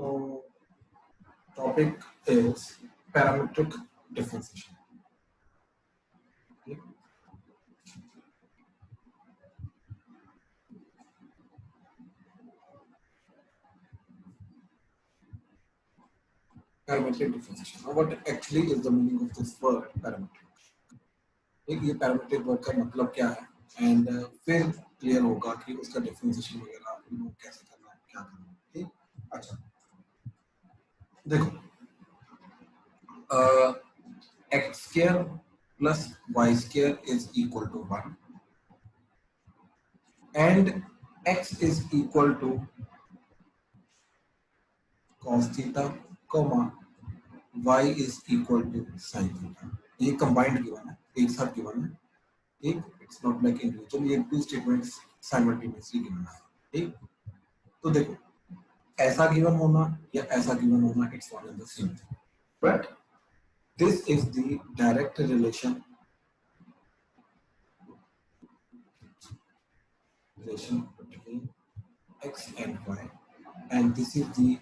तो topic is parametric differentiation. Parametric differentiation, what actually is the meaning of this word parametric? एक ये parametric word का मतलब क्या है, एंड फिर क्लियर होगा कि उसका डिफरेंशिएशन वगैरह कैसे करना है, क्या करना है। ठीक, अच्छा देखो, x square plus y square is equal to 1 and x is equal to cos theta comma y is equal to sin theta. ये कंबाइंड गिवन है, एक साथ गिवन है। ठीक, इट्स नॉट लाइक इंडिविजुअल, ये टू स्टेटमेंट्स साइमल्टेनियसली गिवन है। ठीक, तो देखो, ऐसा गिवन होना या ऐसा गिवन होना, it's one and the same thing, but this is the direct relation between x and y, and this is the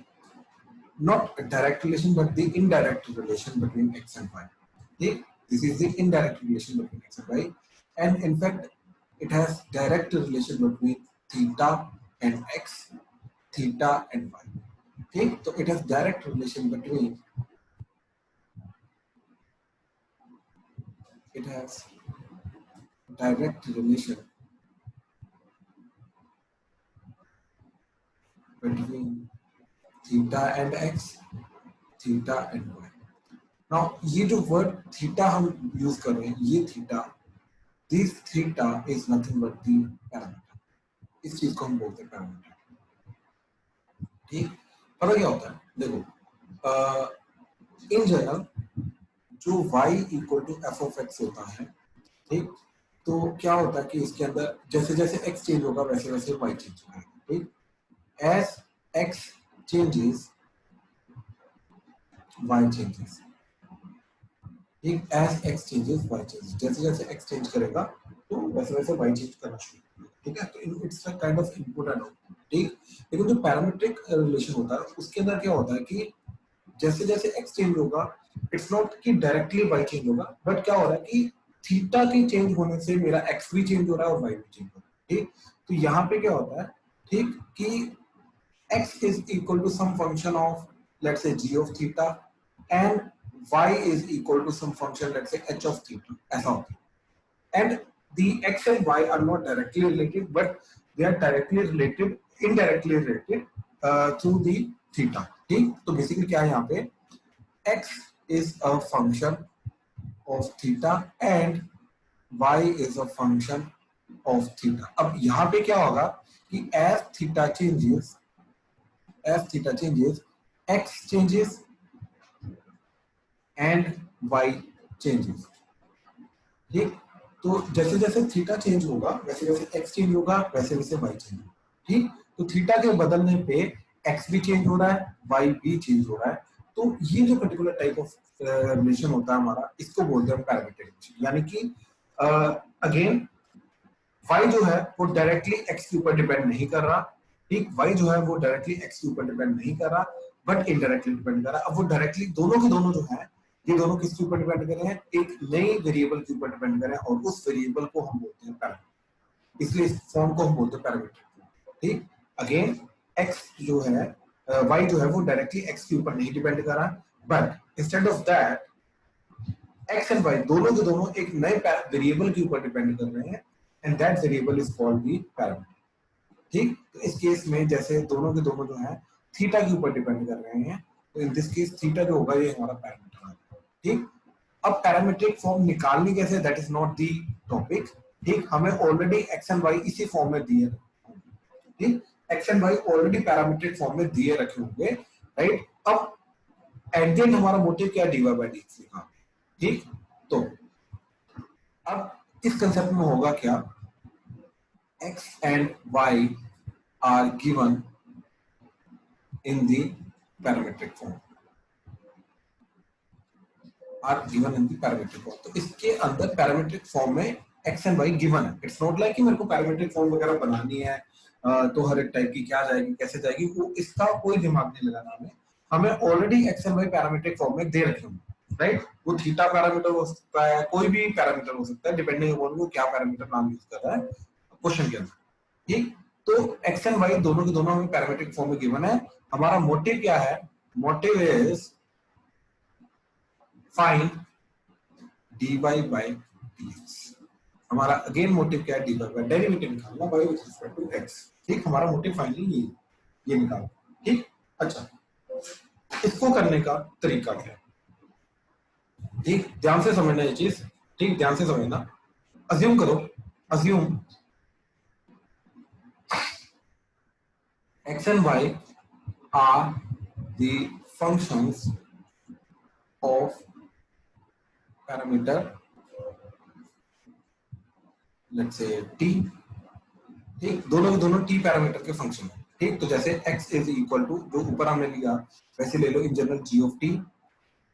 not a direct relation but the indirect relation between x and y. This is the indirect relation between x and y, and in fact it has direct relation between theta and x, theta and y. Okay, so it has direct relation between, it has direct relation between theta and x, theta and y. Now ये जो word theta हम use कर रहे हैं, ये theta, this theta is nothing but the parameter. इस चीज को हम बोलते हैं पैरामीटर। ठीक, पता क्या होता है, देखो इन जनरल जो y equal to f of x होता है, ठीक, तो क्या होता है कि इसके अंदर जैसे जैसे x चेंज होगा वैसे वैसे y चेंज होगा। ठीक, as x changes y changes. ठीक, as x changes y changes, जैसे जैसे x चेंज करेगा तो वैसे वैसे y चेंज करना शुरू करेगा। ठीक है, तो it's a kind of input and output. ठीक, लेकिन जो पैरामीट्रिक रिलेशन होता है उसके अंदर क्या होता है कि जैसे जैसे x चेंज होगा, इट्स नॉट कि डायरेक्टली y चेंज होगा, बट क्या हो रहा है कि थीटा के चेंज होने से मेरा x भी चेंज हो रहा है और y भी चेंज हो रहा है। ठीक, तो यहाँ पे क्या होता है, ठीक, कि x is equal to some function of let's say g of theta and y is equal to some function let's say h of theta, ऐसा होता है। And the x and y are not directly related but they are directly related, indirectly related through the theta। ठीक, तो basically क्या है यहाँ पे, x is a function of theta and y is a function of theta। अब यहाँ पे क्या होगा कि as theta changes, x changes and y changes। ठीक, तो जैसे जैसे थीटा चेंज होगा वैसे वैसे x चेंज होगा, वैसे वैसे y चेंज होगा। ठीक, तो थीटा के बदलने पे x भी चेंज हो रहा है, y भी चेंज हो रहा है। तो ये जो पर्टिकुलर टाइप ऑफ रिलेशन होता है हमारा, इसको बोलते हैं पैरामीट्रिक रिलेशन। यानी कि अगेन y जो है वो डायरेक्टली x के ऊपर डिपेंड नहीं कर रहा। ठीक, y जो है वो डायरेक्टली x के ऊपर डिपेंड नहीं कर रहा बट इनडायरेक्टली डिपेंड कर रहा है। अब वो डायरेक्टली दोनों के दोनों जो है, ये दोनों किसके ऊपर डिपेंड कर रहे हैं, एक नई वेरिएबल के ऊपर डिपेंड कर रहे हैं और उस वेरिएबल को हम बोलते हैं पैरामीटर। इसलिए इस फॉर्म को हम बोलते हैं पैरामीटर। ठीक, अगेन x जो है, y जो है वो डायरेक्टली x के ऊपर नहीं डिपेंड कर रहा, but instead of that x and y दोनों के दोनों एक नए वेरिएबल के ऊपर डिपेंड कर रहे हैं and that variable is called the parameter. ठीक, तो इस केस में जैसे दोनों के दोनों जो है थीटा के ऊपर डिपेंड कर रहे हैं, तो इन दिस केस थीटा जो होगा ये हमारा पैरामीटर है। ठीक, अब पैरामीट्रिक फॉर्म निकालनी कैसे, that is not the topic. ठीक, हमें ऑलरेडी एक्स एंड वाई इसी फॉर्म में दिए। ठीक, x and y already parametric form में दिए रखे होंगे, राइट। अब एट द एंड हमारा मोटिव क्या है, dy by dx लिखा। ठीक, तो अब इस कंसेप्ट में होगा क्या, x and y are given in the parametric form, तो इसके अंदर पैरामीट्रिक फॉर्म में x and y गिवन है। इट्स नॉट लाइक कि मेरे को पैरामीट्रिक फॉर्म वगैरह बनानी है तो हर एक टाइप की क्या जाएगी, कैसे जाएगी, वो इसका कोई दिमाग नहीं लगाना हमें। हमें already x and y parametric form में दे रखे होंगे, राइट। वो थीटा पैरामीटर हो सकता है, कोई भी पैरामीटर हो सकता है, डिपेंडिंग अपॉन वो क्या पैरामीटर नाम यूज कर रहा है क्वेश्चन के अंदर, ठीक। तो एक्स एंड वाई दोनों के दोनों हमें पैरामीट्रिक फॉर्म में गिवन है। हमारा मोटिव क्या है? Motive is find dy by dx। हमारा अगेन मोटिव क्या है? dy बाय डेरिवेटिव निकालना y with respect to x, ठीक। हमारा मोटिव फाइनली ये निकालना, ठीक। अच्छा, इसको करने का तरीका क्या है? ठीक, ध्यान से समझना ये चीज, ठीक, ध्यान से समझना। अज्यूम करो, assume x and y are the functions of parameter, let's say t, ठीक। दोनों के दोनों t पैरामीटर के फंक्शन है, ठीक। तो जैसे x इज इक्वल टू, जो ऊपर हमने लिया वैसे ले लो in general g of t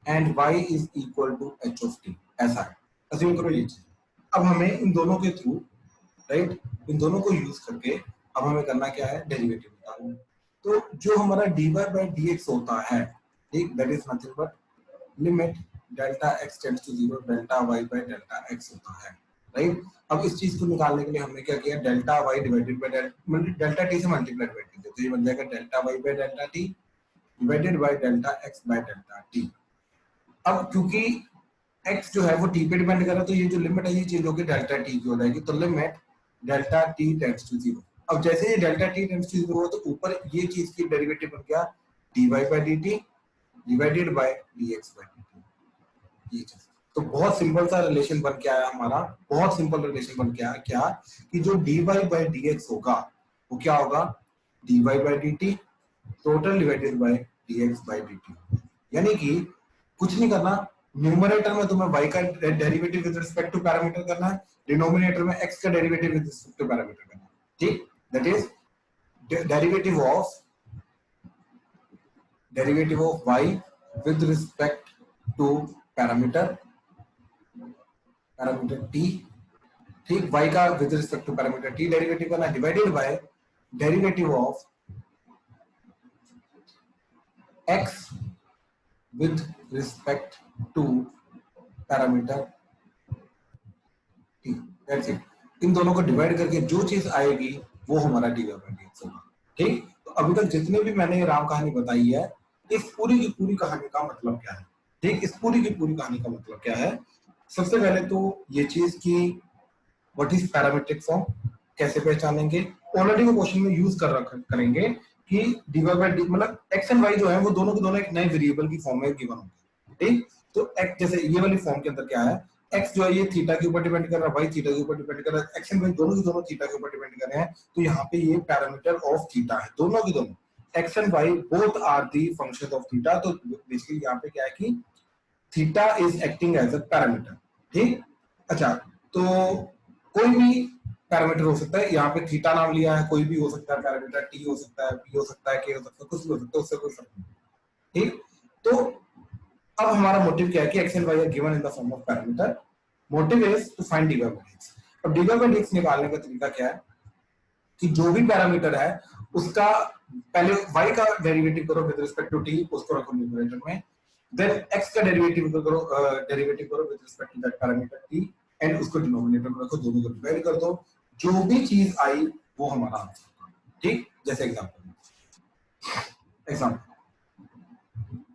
and y is equal to h of t, ऐसा है, अज्यूम करो ये चीज। अब हमें इन दोनों के थ्रू, राइट, इन दोनों को यूज करके अब हमें करना क्या है? डेरिवेटिव निकालना। तो जो हमारा dy बाय dx होता है, ठीक, that is nothing but limit delta x tends to 0 delta y by delta x होता है, राइट। अब इस चीज को निकालने के लिए हमने क्या किया? Delta y divided by delta t से मल्टीप्लाई कर दिया, तो ये बन जाएगा delta y by delta t divided by delta x by delta t। अब क्योंकि x जो है वो t पे डिपेंड कर रहा है, तो ये जो लिमिट है ये चेंज होकर डेल्टा t की हो जाएगी, तो limit delta t tends to 0। अब जैसे ये डेल्टा t टेंड्स टू 0 हो तो ऊपर ये चीज की डेरिवेटिव बन गया dy by dt divided by dx by dt, ये चीज। तो बहुत सिंपल सा रिलेशन बन के आया हमारा, बहुत सिंपल रिलेशन बन के आया क्या, कि जो dy बाय dx होगा वो क्या होगा? dy by dt total divided by dx by dt। यानी कि कुछ नहीं करना, न्यूमरेटर में तुम्हें y का derivative with respect to parameter करना है, डिनोमिनेटर में x का derivative with respect to parameter करना है, ठीक। That is derivative of y with respect to parameter t, ठीक। y का with respect to parameter t derivative करना, divided by derivative of x with respect to parameter t, that's it। इन दोनों को divide करके जो चीज आएगी वो हमारा dy बाय dx होगा, ठीक। तो अभी तक जितने भी मैंने राम कहानी बताई है, इस पूरी की पूरी कहानी का मतलब क्या है, ठीक। इस पूरी की पूरी कहानी का मतलब क्या है? सबसे पहले तो ये चीज की व्हाट इज पैरामीट्रिक फॉर्म कैसे पहचानेंगे, ऑलरेडी वो क्वेश्चन में यूज करेंगे कि dy बाय डी मतलब x एंड y जो है वो दोनों के दोनों एक नए वेरिएबल की फॉर्म में गिवन होंगे, ठीक। तो x जैसे ये वाली फॉर्म के अंदर क्या है, x जो है ये थीटा के ऊपर डिपेंड कर रहा है, y थीटा के ऊपर डिपेंड कर रहा है, x एंड y दोनों के दोनों थीटा के ऊपर डिपेंड कर रहे हैं, तो यहाँ पे ये पैरामीटर ऑफ थीटा है, दोनों के दोनों x and y both are the function of theta. तो बेसिकली यहाँ पे क्या है कि theta is acting as a parameter, ठीक। अच्छा, तो कोई भी पैरामीटर हो सकता है, यहाँ पे थीटा नाम लिया है, कोई भी हो सकता है पैरामीटर, टी हो सकता है, पी हो सकता है, के हो सकता है, कुछ भी हो सकता है, उससे कोई फर्क नहीं, ठीक। तो अब हमारा मोटिव क्या है कि x and y are given in the form of parameter, motive is to find dy by dx। अब dy बाय dx निकालने का तरीका क्या है कि जो भी पैरामीटर है उसका पहले y का डेरिवेटिव करो विद रिस्पेक्ट टू t, उसको रखो न्यूमरेटर में, देन x का डेरिवेटिव करो with respect to that parameter t and उसको डिनोमिनेटर में रखो, दोनों को डिवाइड कर दो, जो भी चीज आई वो हमारा आंसर होगा, ठीक। जैसे एग्जांपल,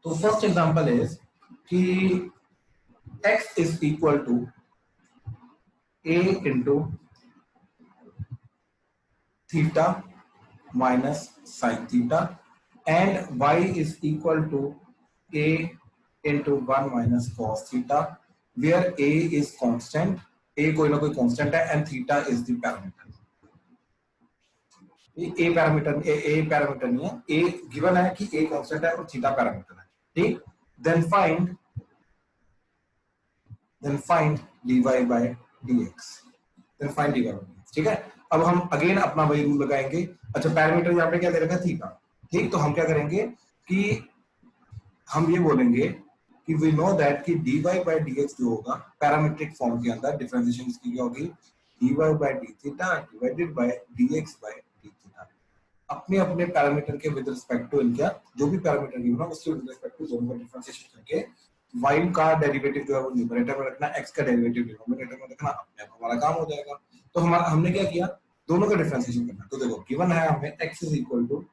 तो फर्स्ट एग्जांपल इज कि x is equal to a into theta minus sine theta and y is equal to a into 1 minus cos theta, where a is constant, a कोई ना कोई कांस्टेंट है and theta is the parameter. A parameter नहीं है, ए given है कि a constant है और थीटा पैरामीटर है, ठीक। Then find dy by dx, ठीक है। अब हम अगेन अपना वही रूल लगाएंगे। अच्छा, पैरामीटर यहाँ पे क्या दे रखा है? थीटा, ठीक। तो हम क्या करेंगे कि हम ये बोलेंगे कि वी नो दैट कि dy बाय dx जो होगा पैरामीट्रिक फॉर्म के अंदर डिफरेंशिएशन इसकी क्या होगी? dy by d theta divided by dx by d theta, अपने अपने पैरामीटर के विद रिस्पेक्ट टू इनका जो भी पैरामीटर गिवन है उसके विद रिस्पेक्ट टू दोनों का डिफरेंशिएशन करके y का डेरिवेटिव जो है वो न्यूमरेटर में रखना, x का डेरिवेटिव डिनोमिनेटर में रखना, अपने आप हमारा काम हो जाएगा। तो हमने क्या किया, दोनों का डिफरेंशिएशन करना। तो देखो गिवन है हमें x is equal to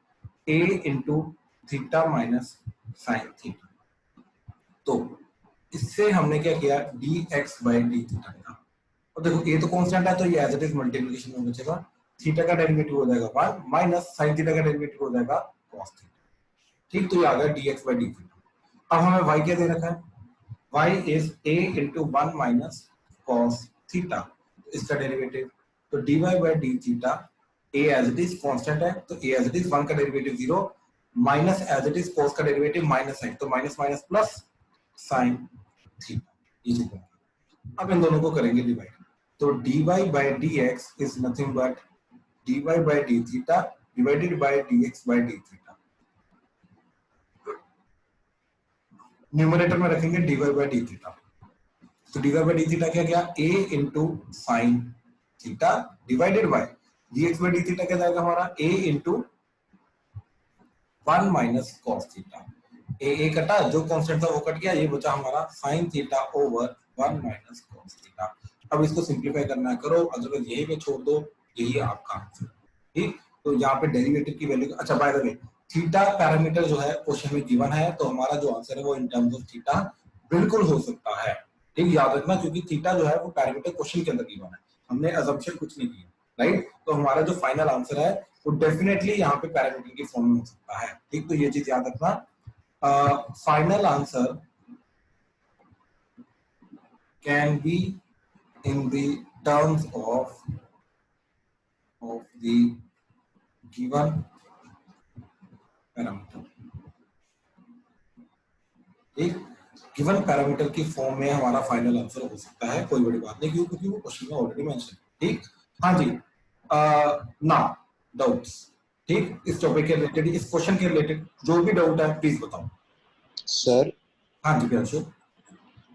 a into theta minus sine theta, तो इससे हमने क्या किया dx बाई डी थीटा निकाला। और देखो ये तो कांस्टेंट है तो ये एज इट इज मल्टीप्लिकेशन में बचेगा, थीटा का डेरिवेटिव हो जाएगा 1 माइनस साइन थीटा का डेरिवेटिव हो जाएगा cos थीटा। ठीक, तो ये आ गया dx बाई डी थीटा। अब हमें y क्या दे रखा है, y is a into 1 minus cos theta, इसका डेरिवेटिव तो dy by d theta a as it is constant है तो a as it is 1 का derivative 0 minus as it is cos का डेरिवेटिव माइनस साइन, तो minus minus plus sine theta, ये चीज है। अब इन दोनों को करेंगे डिवाइड, तो dy by dx is nothing but dy by d theta divided by dx by d theta. Numerator में रखेंगे dy by d थीटा, तो dy by d थीटा क्या गया a into sin theta divided by dx by d theta क्या जाएगा हमारा a into 1 minus cos theta, a कटा, जो कांस्टेंट था वो कट गया, ये बचा हमारा sin theta over 1 minus cos theta. अब इसको सिंपलीफाई करना है, करो, अदरवाइज यही पे छोड़ दो, यही आपका आंसर। ठीक, तो यहाँ पे डेरिवेटिव की वैल्यू, अच्छा by the way theta parameter जो है क्वेश्चन में गिवन है, तो हमारा जो आंसर है वो इन टर्म्स ऑफ थीटा बिल्कुल हो सकता है। ठीक, याद रखना, क्योंकि थीटा जो है वो पैरामीटर क्वेश्चन के अंदर गिवन है, हमने अजम्पशन कुछ नहीं किया, राइट। तो हमारा जो फाइनल आंसर है वो डेफिनेटली यहाँ पे पैरामीटर की फॉर्म में हो सकता है। ठीक, तो ये चीज याद रखना, final answer can be in the terms of the given parameter। एक गिवन पैरामीटर की फॉर्म में हमारा फाइनल आंसर हो सकता है, कोई बड़ी बात नहीं, क्योंकि वो क्वेश्चन में ऑलरेडी मेंशन है। ठीक, हाँ जी, ना डाउट्स, ठीक, इस टॉपिक के रिलेटेड, इस क्वेश्चन के रिलेटेड जो भी डाउट है प्लीज बताओ सर। हाँ जी प्रियांशु।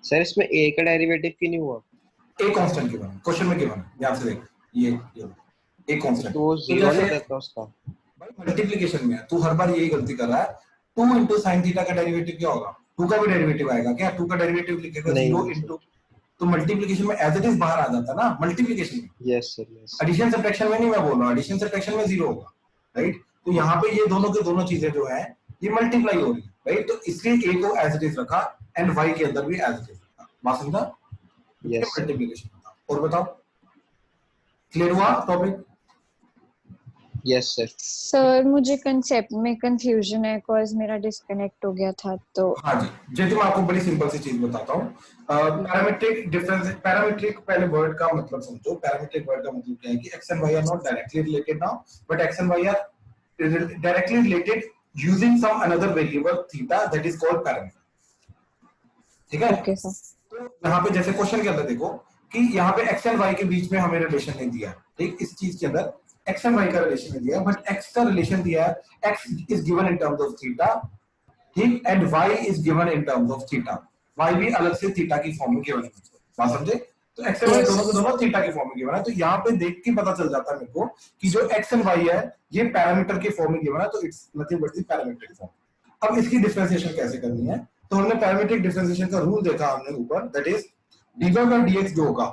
सर इसमें a का डेरिवेटिव क्यों नहीं हुआ? ए कांस्टेंट गिवन है, क्वेश्चन में गिवन है, ध्यान से देख, ये ए कांस्टेंट, तो वो जीरो नहीं रहता उसका। भाई मल्टीप्लिकेशन में है, तू हर बार यही गलती कर रहा है। 2 into sin थीटा का डेरिवेटिव क्या होगा, 2 का भी डेरिवेटिव आएगा क्या, 2 का डेरिवेटिव लिखेगा 0 into, तो मल्टीप्लिकेशन में एज इट इज बाहर आ जाता है ना, मल्टीप्लिकेशन में। Yes sir, yes. Addition subtraction में नहीं मैं बोल रहा हूँ, एडिशन सब्ट्रैक्शन में 0 होगा, राइट। तो यहाँ पे ये दोनों के दोनों चीजें जो है ये मल्टीप्लाई हो रही है, राइट। तो इसलिए ए को एज इट इज रखा एंड वाई के अंदर भी एज इट इज रखा, बात समझा? यस मल्टीप्लिकेशन था। और बताओ, क्लियर हुआ टॉपिक? Yes sir. सर मुझे कंसेप्ट में कंफ्यूजन है, कॉज मेरा डिस्कनेक्ट हो गया था। तो हाँ जी, जैसे मैं आपको बड़ी सिंपल सी चीज बताता हूँ, पैरामीट्रिक डिफरेंस, पैरामीट्रिक पहले वर्ड का मतलब समझो। पैरामीट्रिक वर्ड का मतलब क्या है कि x and y are not directly related now, but x and y are directly related using some another variable theta that is called parameter. ठीक है, ओके सर। तो यहाँ पे जैसे क्वेश्चन के अंदर देखो कि यहाँ पे एक्स एंड वाई के बीच में हमें रिलेशन नहीं दिया, ठीक, इस चीज के अंदर एक्स एंड वाई का रिलेशन नहीं दिया, बट एक्स का रिलेशन दिया है, x is given in terms of theta, ठीक, and y is given in terms of theta, y भी अलग से थीटा की फॉर्म में गिवन है, बात समझे? तो एक्स एंड वाई दोनों के दोनों थीटा की फॉर्म में गिवन है। तो यहाँ पे देख के पता चल जाता है मेरे को कि जो एक्स एंड वाई है ये पैरामीटर के फॉर्म में गिवन है, तो it's nothing but the parametric form. अब इसकी डिफरेंशिएशन कैसे करनी है, तो हमने पैरामीट्रिक डिफरेंशिएशन का रूल देखा हमने ऊपर, that is dy by dx जो होगा,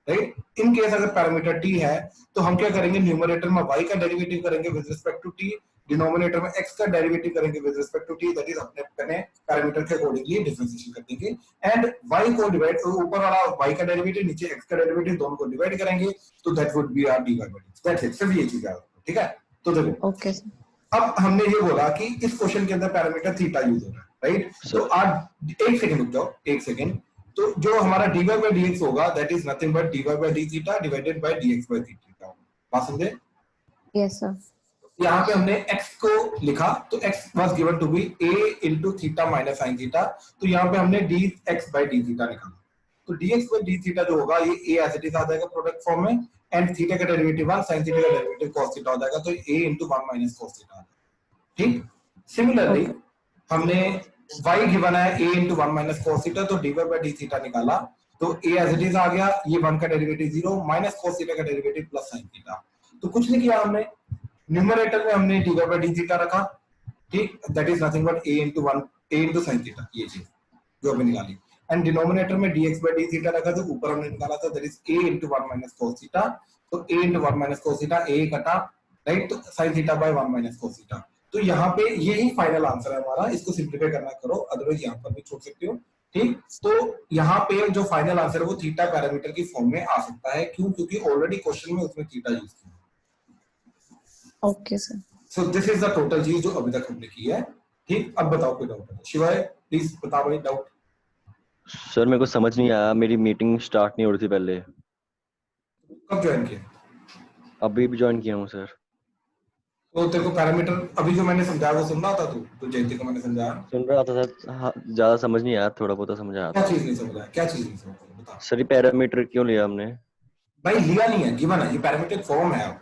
राइट। इन केस अगर पैरामीटर t है तो हम क्या करेंगे, न्यूमरेटर में y का डेरिवेटिव करेंगे with respect to t, denominator में x का डेरिवेटिव करेंगे with respect to t, that is अपने पैरामीटर के अकॉर्डिंगली डिफरेंशिएशन कर देंगे, एंड y को डिवाइड, ऊपर वाला y का डेरिवेटिव नीचे x का डेरिवेटिव दोनों को डिवाइड करेंगे, तो that would be our dy by dx, that's it, सिर्फ ये चीज है, ठीक है। तो देखो ओके सर। अब हमने ये बोला कि इस क्वेश्चन के अंदर पैरामीटर थीटा यूज हो रहा है, राइट। तो आज एक सेकंड रुक जाओ, एक सेकंड। तो जो हमारा dy by dx होगा that is nothing but dy by d theta divided by dx by d theta, बात समझे? Yes sir. यहाँ पे हमने x को लिखा, तो x was given to be a into theta minus sin theta, तो यहाँ पे हमने dx by d थीटा निकाला, तो dx by d थीटा जो होगा ये a एज इट इज आ जाएगा प्रोडक्ट फॉर्म में, एंड थीटा का डेरिवेटिव 1 sin थीटा का डेरिवेटिव cos थीटा हो जाएगा, तो a into 1 minus cos theta, ठीक। सिमिलरली हमने y गिवन है a into 1 minus cos theta, तो dy by d थीटा निकाला, तो a एज इट इज आ गया, ये 1 का डेरिवेटिव 0 माइनस cos थीटा का डेरिवेटिव प्लस sin थीटा, तो कुछ नहीं किया हमने, न्यूमरेटर में हमने dy by d थीटा रखा, ठीक, that is nothing but a into 1 a into sin theta, ये चीज जो अभी निकाली। एंड डिनोमिनेटर में dx by d थीटा रखा, तो ऊपर हमने निकाला था that is a into 1 minus cos theta, तो a into 1 minus cos theta, a कटा, राइट, तो sin theta by 1 minus cos theta. तो यहाँ पे यही फाइनल आंसर है हमारा, इसको सिंप्लीफाई करना करो, अदरवाइज यहाँ पर भी छोड़ सकते हो, ठीक। तो यहाँ पे जो फाइनल आंसर है वो थीटा पैरामीटर की फॉर्म में आ सकता है, क्यों, क्योंकि ऑलरेडी क्वेश्चन में उसमें थीटा यूज किया। Okay sir. So this is the total चीज जो अभी तक हमने की है, ठीक। अब बताओ कोई डाउट है? शिवाय प्लीज बता भाई डाउट। सर मेरे को समझ नहीं आया, मेरी मीटिंग स्टार्ट नहीं हो रही थी पहले। कब ज्वाइन किया? अभी भी ज्वाइन किया हूँ सर। तो तेरे को पैरामीटर अभी जो मैंने समझाया वो सुन रहा था तू? तो जयंती को मैंने समझाया, सुन रहा था सर। हाँ, ज्यादा समझ नहीं आया, थोड़ा बहुत समझ आया क्या था। चीज नहीं समझा? क्या चीज नहीं समझा बता। सर ये पैरामीटर क्यों लिया हमने? भाई लिया नहीं है, गिवन है, ये पैरामीट्रिक फॉर्म है अब,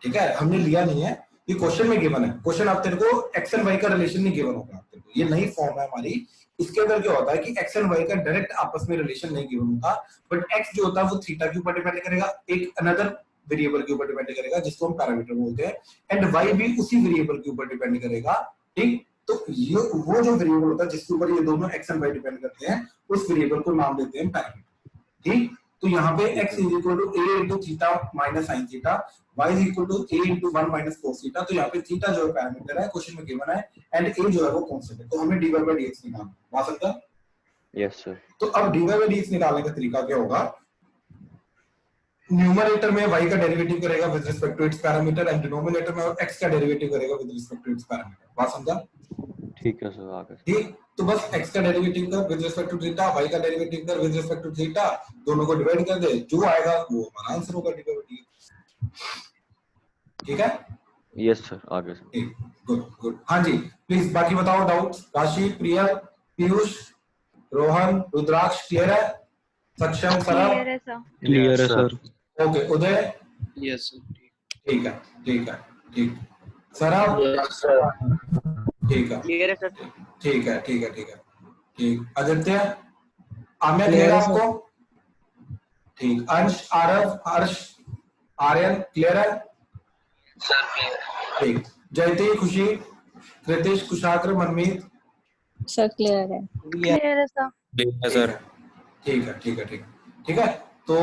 ठीक है, हमने लिया नहीं है, ये क्वेश्चन में गिवन है। क्वेश्चन आप तेरे को एक्स एंड वाई का रिलेशन नहीं गिवन होगा तेरे को, ये नई फॉर्म है हमारी। इसके अंदर क्या होता है कि एक्स एंड वाई का डायरेक्ट आपस में रिलेशन नहीं गिवन होता, बट एक्स जो होता है वो थीटा के ऊपर डिपेंड करेगा, एक अनदर वेरिएबल के ऊपर डिपेंड करेगा जिसको हम पैरामीटर बोलते हैं, एंड वाई भी उसी वेरिएबल के ऊपर डिपेंड करेगा, ठीक। तो ये वो जो वेरिएबल होता है जिसके ऊपर ये दोनों एक्स एंड वाई डिपेंड करते हैं, उस वेरिएबल को नाम देते हैं पैरामीटर, ठीक। तो यहाँ पे x is equal to a into theta minus sin theta, y is equal to a into 1 minus cos theta। तो यहाँ पे थीटा जो है पैरामीटर है, क्वेश्चन में गिवन है, एंड a जो है वो कांस्टेंट है, तो हमें dy by dx निकालना आ सकता है। Yes sir. तो अब dy by dx निकालने का तरीका क्या होगा? न्यूमरेटर में y का डेरिवेटिव करेगा with respect to its parameter, and denominator में x का डेरिवेटिव करेगा with respect to its parameter. बात समझा? ठीक है सर, आगे। ठीक। तो बस x का डेरिवेटिव कर with respect to theta, y का डेरिवेटिव कर विद रिस्पेक्ट टू थीटा, दोनों को डिवाइड कर दे, जो आएगा वो हमारा आंसर होगा dy by dx, ठीक है? यस सर, आगे सर। ठीक, गुड गुड। हाँ जी, प्लीज बाकी बताओ डाउट्स। राशि, प्रिया, पीयूष, रोहन, रुद्राक्ष, क्लियर है? सक्षम, सरल, क्लियर है सर। क्लियर है सर। ओके। उदय, यस सर। ठीक है, ठीक है, ठीक। सरल, ठीक है, क्लियर है सर। ठीक है, ठीक है, ठीक है, ठीक। आदित्य, आमिर, क्लियर है आपको? ठीक। अंश, आरव, हर्ष, आर्यन, क्लियर है? Sir clear. ठीक। जयती, खुशी, कृतिश, कुशाग्र, मनमीत, सर क्लियर है। क्लियर है सर। क्लियर है सर। ठीक है, ठीक है, ठीक है, ठीक है। तो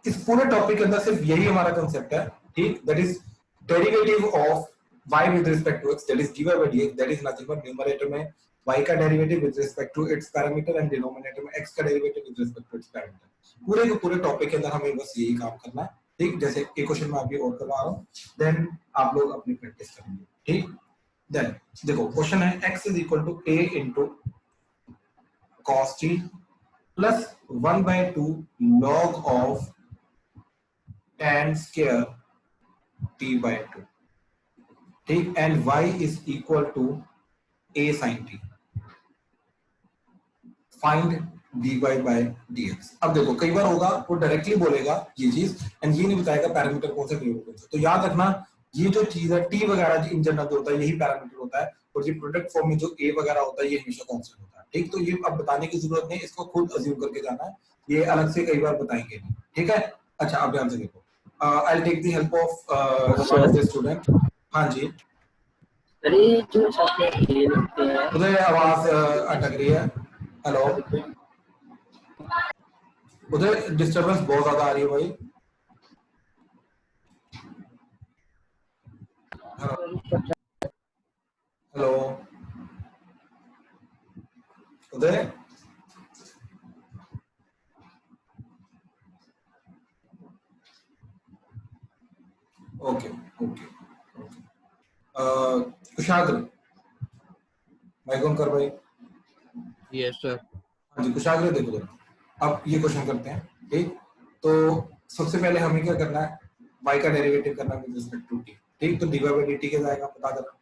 इस पूरे टॉपिक के अंदर सिर्फ यही हमारा कंसेप्ट है, ठीक। That is derivative of y with respect to x, that is dy by dx, that is nothing but numerator में y का derivative with respect to its parameter and denominator में x का derivative with respect to its parameter। पूरे के पूरे topic के अंदर हमें बस यही काम करना है, ठीक। जैसे एक क्वेश्चन मैं अभी और करवा रहा हूँ, देन आप लोग अपनी प्रैक्टिस करेंगे, ठीक। देन देखो क्वेश्चन है x is equal to a into cos t plus 1/2 log of tan square t by 2, ठीक, and y is equal to a sin t, find dy by dx। अब देखो कई बार होगा वो डायरेक्टली बोलेगा ये चीज, एंड ये नहीं बताएगा पैरामीटर कौन सा वेरिएबल कौन सा। तो याद रखना ये जो चीज है t वगैरह इन जनरल जो होता है यही पैरामीटर होता है, और ये प्रोडक्ट फॉर्म में जो a वगैरह होता है ये हमेशा कांस्टेंट होता है, ठीक। तो ये अब बताने की जरूरत नहीं, इसको खुद अज्यूम करके जाना है, ये अलग से कई बार बताएंगे नहीं, ठीक है। अच्छा अब ध्यान से देखो, I will take the help of one of the student. हाँ जी, अरे जो साथ ये लगते हैं उधर आवाज अटक रही है। हेलो, उधर डिस्टरबेंस बहुत ज्यादा आ रही है भाई। Hello Uday, okay okay okay. Kushagra mike on कर भाई। Yes sir. हाँ जी कुशाग्र, देखो देखो अब ये क्वेश्चन करते हैं, ठीक। तो सबसे पहले हमें क्या करना है, y का डेरिवेटिव करना है विद रिस्पेक्ट टू t, ठीक। तो dy by dt क्या जाएगा बता देना।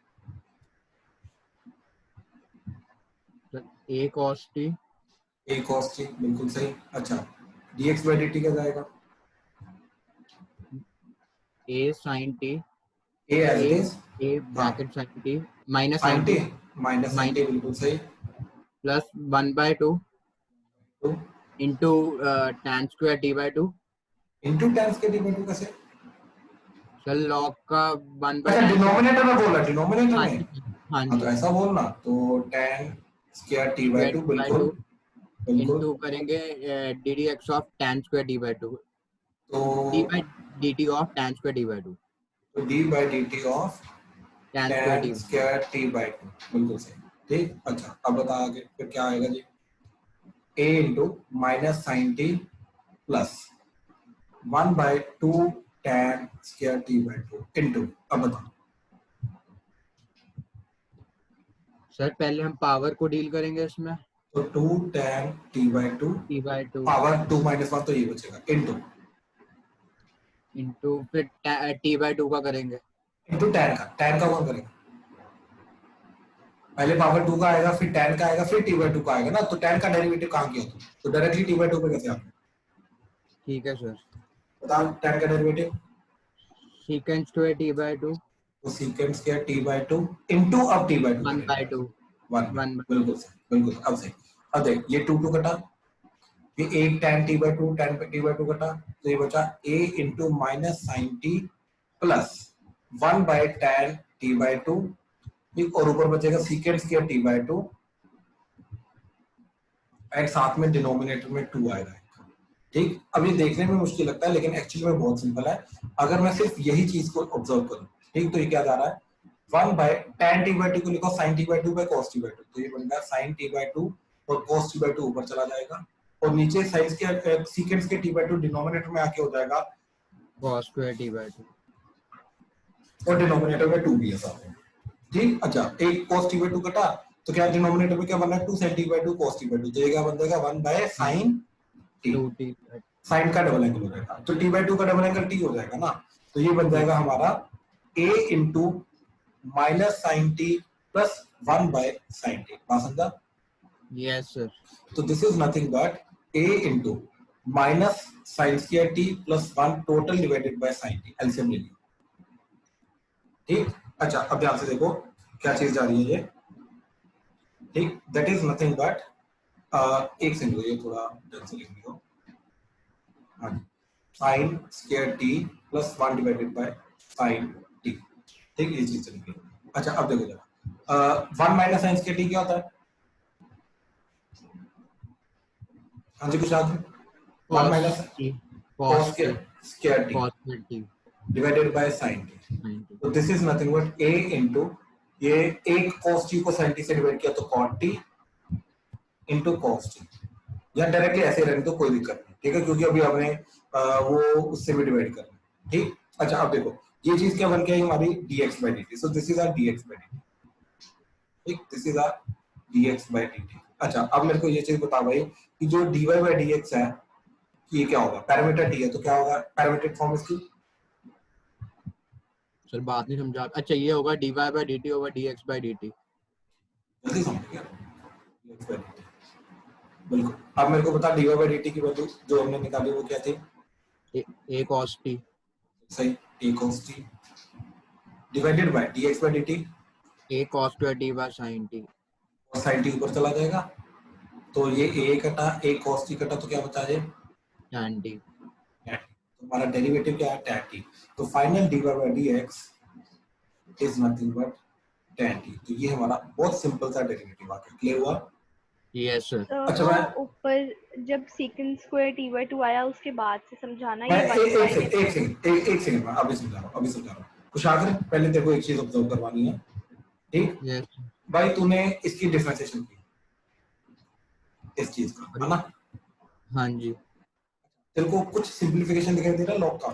a cos t a cos t, बिल्कुल सही। अच्छा dx by dt क्या जाएगा? a sin t a as it is, a bracket sin t minus sin sin t t minus sin t, बिल्कुल सही। plus 1/2 तो into tan square t by 2 into tan के d by 2 कैसे? Sir log का 1 अच्छा by denominator में बोला, denominator हाँ में जी हाँ हाँ तो जी ऐसा बोलना, तो tan स्क्वायर t by 2 बिल्कुल बिल्कुल। इनटू करेंगे D D x of tan square D by 2 तो D by D T of tan square D by 2 d by dt of tan square tan D square t by 2 बिल्कुल सही। ठीक, अच्छा अब बता आगे फिर क्या आएगा जी, a into minus sine t plus 1 by 2 tan square t by 2 into, अब बता। सर पहले हम पावर को डील करेंगे इसमें तो 2 tan t by 2 T by 2 power 2 minus 1 तो ये बचेगा इंटू इंटू फिर टी बाई 2 का करेंगे इंटू tan का कौन करेगा, पहले पावर 2 का आएगा फिर tan का आएगा फिर t by 2 का आएगा ना, तो tan का डेरिवेटिव कहाँ किया तू, तो डायरेक्टली t by 2 पे कैसे आ गया, ठीक है सर बता tan का derivative. Secant square T by 2 तो secant square t by 2 into अब t by 2 1 by 2 1 1 बिल्कुल सही बिल्कुल, अब सही। अब देख ये 2 2 कटा, ये एक tan t by 2 tan t by 2 कटा, तो ये बचा a into minus sine t plus 1 by tan t by 2, ठीक, और ऊपर बचेगा secant square t by 2 and साथ में डिनोमिनेटर में 2 आएगा। ठीक, अब ये देखने में मुश्किल लगता है लेकिन एक्चुअली में बहुत सिंपल है, अगर मैं सिर्फ यही चीज को ऑब्जर्व करूं। ठीक, तो ये क्या जा रहा है 1 by tan t by 2 को लिखो sin t by 2 by cos t by 2, तो ये बन गया sin t by 2 और cos t by 2 ऊपर चला जाएगा और नीचे sin के सीकेंड के t by 2 डिनोमिनेटर में आके हो जाएगा cos स्क्वायर टी बाई 2 और डिनोमिनेटर में 2 भी है साथ में। ठीक, अच्छा एक cos t by 2 कटा, तो क्या डिनोमिनेटर में क्या बन रहा है 2 sin t by 2 cos t by 2, तो ये क्या बन जाएगा 1 by sin t, 2 T sin का डबल एंगल हो जाएगा, तो t by 2 का डबल एंगल t हो जाएगा ना, तो ये बन जाएगा हमारा a into minus sine t plus 1 by sin t, बात समझा। यस सर तो this is nothing but a into minus sine square t plus 1 total divided by sin t, LCM ले लिया। ठीक, अच्छा अब ध्यान से देखो क्या चीज जा रही है ये, ठीक, दैट इज नथिंग बट एक सेकंड ये थोड़ा ढंग से लिख लियो, हाँ sign square t plus 1 divided by sin t, ठीक, ये चीज चली गई। अच्छा अब देखो जरा 1 माइनस साइन स्क्वायर t क्या होता है, हाँ जी कुछ याद है, 1 minus cos square t divided by sin t, तो this is nothing but a into ये एक cos t को sin t से डिवाइड किया तो cot t into cos t, या डायरेक्टली ऐसे रहने तो कोई दिक्कत नहीं, ठीक है, क्योंकि अभी हमने वो उससे भी डिवाइड करना है। ठीक, अच्छा अब देखो ये चीज क्या बन गई हमारी dx by dt, so this is our dx by dt, ठीक, this is our dx by dt। अच्छा अब मेरे को ये चीज बता भाई कि जो dy by dx है ये क्या होगा, पैरामीटर t है तो क्या होगा पैरामीट्रिक फॉर्म इसकी, सर बात नहीं समझा। अच्छा ये होगा dy by dt over dx by dt। जल्दी समझ गया dx by dt, बिल्कुल। अब मेरे को बता dy by dt की वैल्यू जो हमने निकाली वो क्या थी, a cos t सही, a cos t divided by dx by dt a cos square t by sin t और sin t ऊपर चला जाएगा, तो ये a कटा a cos t कटा तो क्या बचा है tan t। तो हमारा डेरिवेटिव क्या है tan t, तो final dy by dx is nothing but tan t, तो ये हमारा बहुत सिंपल सा डेरिवेटिव आ गया, क्लियर हुआ। यस सर अच्छा, तो मैं- ऊपर जब सेकंड स्क्वायर टी बाई 2 आया उसके बाद से समझाना मैं ये एक सेकंड मैं अभी समझा रहा हूँ कुशागर, पहले तेरे को एक चीज ऑब्जर्व करवानी है। ठीक, यस भाई तूने इसकी डिफरेंशिएशन की इस चीज का, है ना, हाँ जी तेरे को कुछ सिंपलीफिकेशन दिखाई दे रहा है लॉग का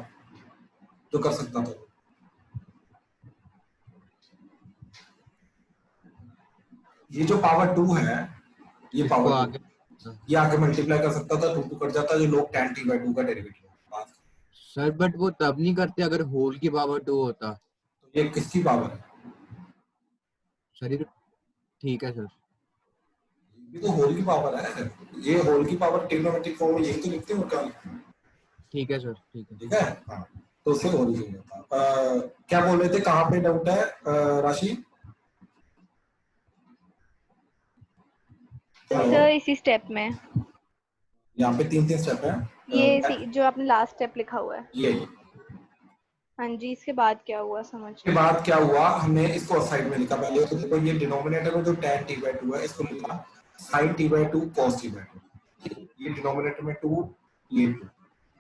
जो कर सकता था, ये जो पावर 2 है ये इसको पावर आगे ये आगे मल्टीप्लाई कर सकता था, 2 2 कट जाता, जो log tan t by 2 का डेरिवेटिव है, सर बट वो तब नहीं करते अगर होल की पावर 2 होता। तो ये किसकी पावर है, सर ये तो ठीक है सर ये तो होल की पावर है, ये होल की पावर ट्रिग्नोमेट्रिक फॉर्म में यही तो लिखते हो क्या लिखते हैं? ठीक है सर ठीक है ठीक है, हाँ, तो उससे ओरिजिन होता। क्या बोल रहे थे, कहाँ पे डाउट है राशि, सर इसी स्टेप में यहाँ पे 3 3 स्टेप है, ये जो आपने लास्ट स्टेप लिखा हुआ है ये हाँ जी, इसके बाद क्या हुआ समझ के बाद क्या हुआ, हमने इसको साइड में लिखा पहले, तो देखो ये डिनोमिनेटर में जो tan t/2 है इसको लिखा sin t/2 cos t/2, ये डिनोमिनेटर में 2, ये 2,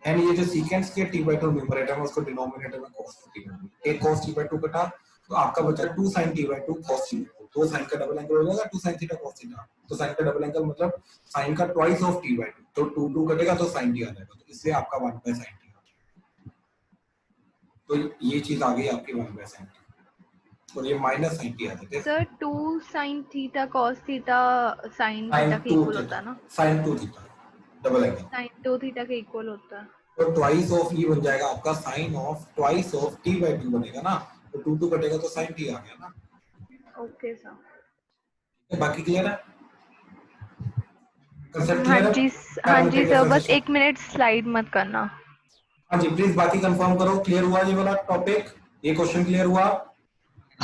एंड ये जो सीकेंस के t/2 न्यूमरेटर में उसको डिनोमिनेटर में cos t/2, एक cos t/2 कटा तो आपका बचा 2 sin t/2 cos t/2, तो sin का डबल एंगल हो जाएगा 2 sin थीटा cos थीटा, तो sin का डबल एंगल मतलब sin का ट्वाइस ऑफ t/2, तो 2 2 कटेगा तो sin t आ जाएगा, तो इसलिए आपका 1/sin t, तो ये चीज आ गई आपकी 1/sin t, और ये माइनस sin t आ जाते हैं। Sir 2 sin theta cos theta sin sin theta के 2 इक्वल होता थीटा है ना, sin 2 theta double angle, sin 2 theta के इक्वल होता है। तो ट्वाइस ऑफ ये बन जाएगा आपका sin of twice of t/2 बनेगा ना, तो 2 2 कटेगा तो sin t आ गया ना। Okay sir. बाकी क्लियर है, कंसेप्ट हाँ क्लियर है, जी हाँ जी सर, बस 1 मिनट स्लाइड मत करना। हाँ जी प्लीज बाकी कंफर्म करो, क्लियर हुआ ये वाला टॉपिक, ये क्वेश्चन क्लियर हुआ,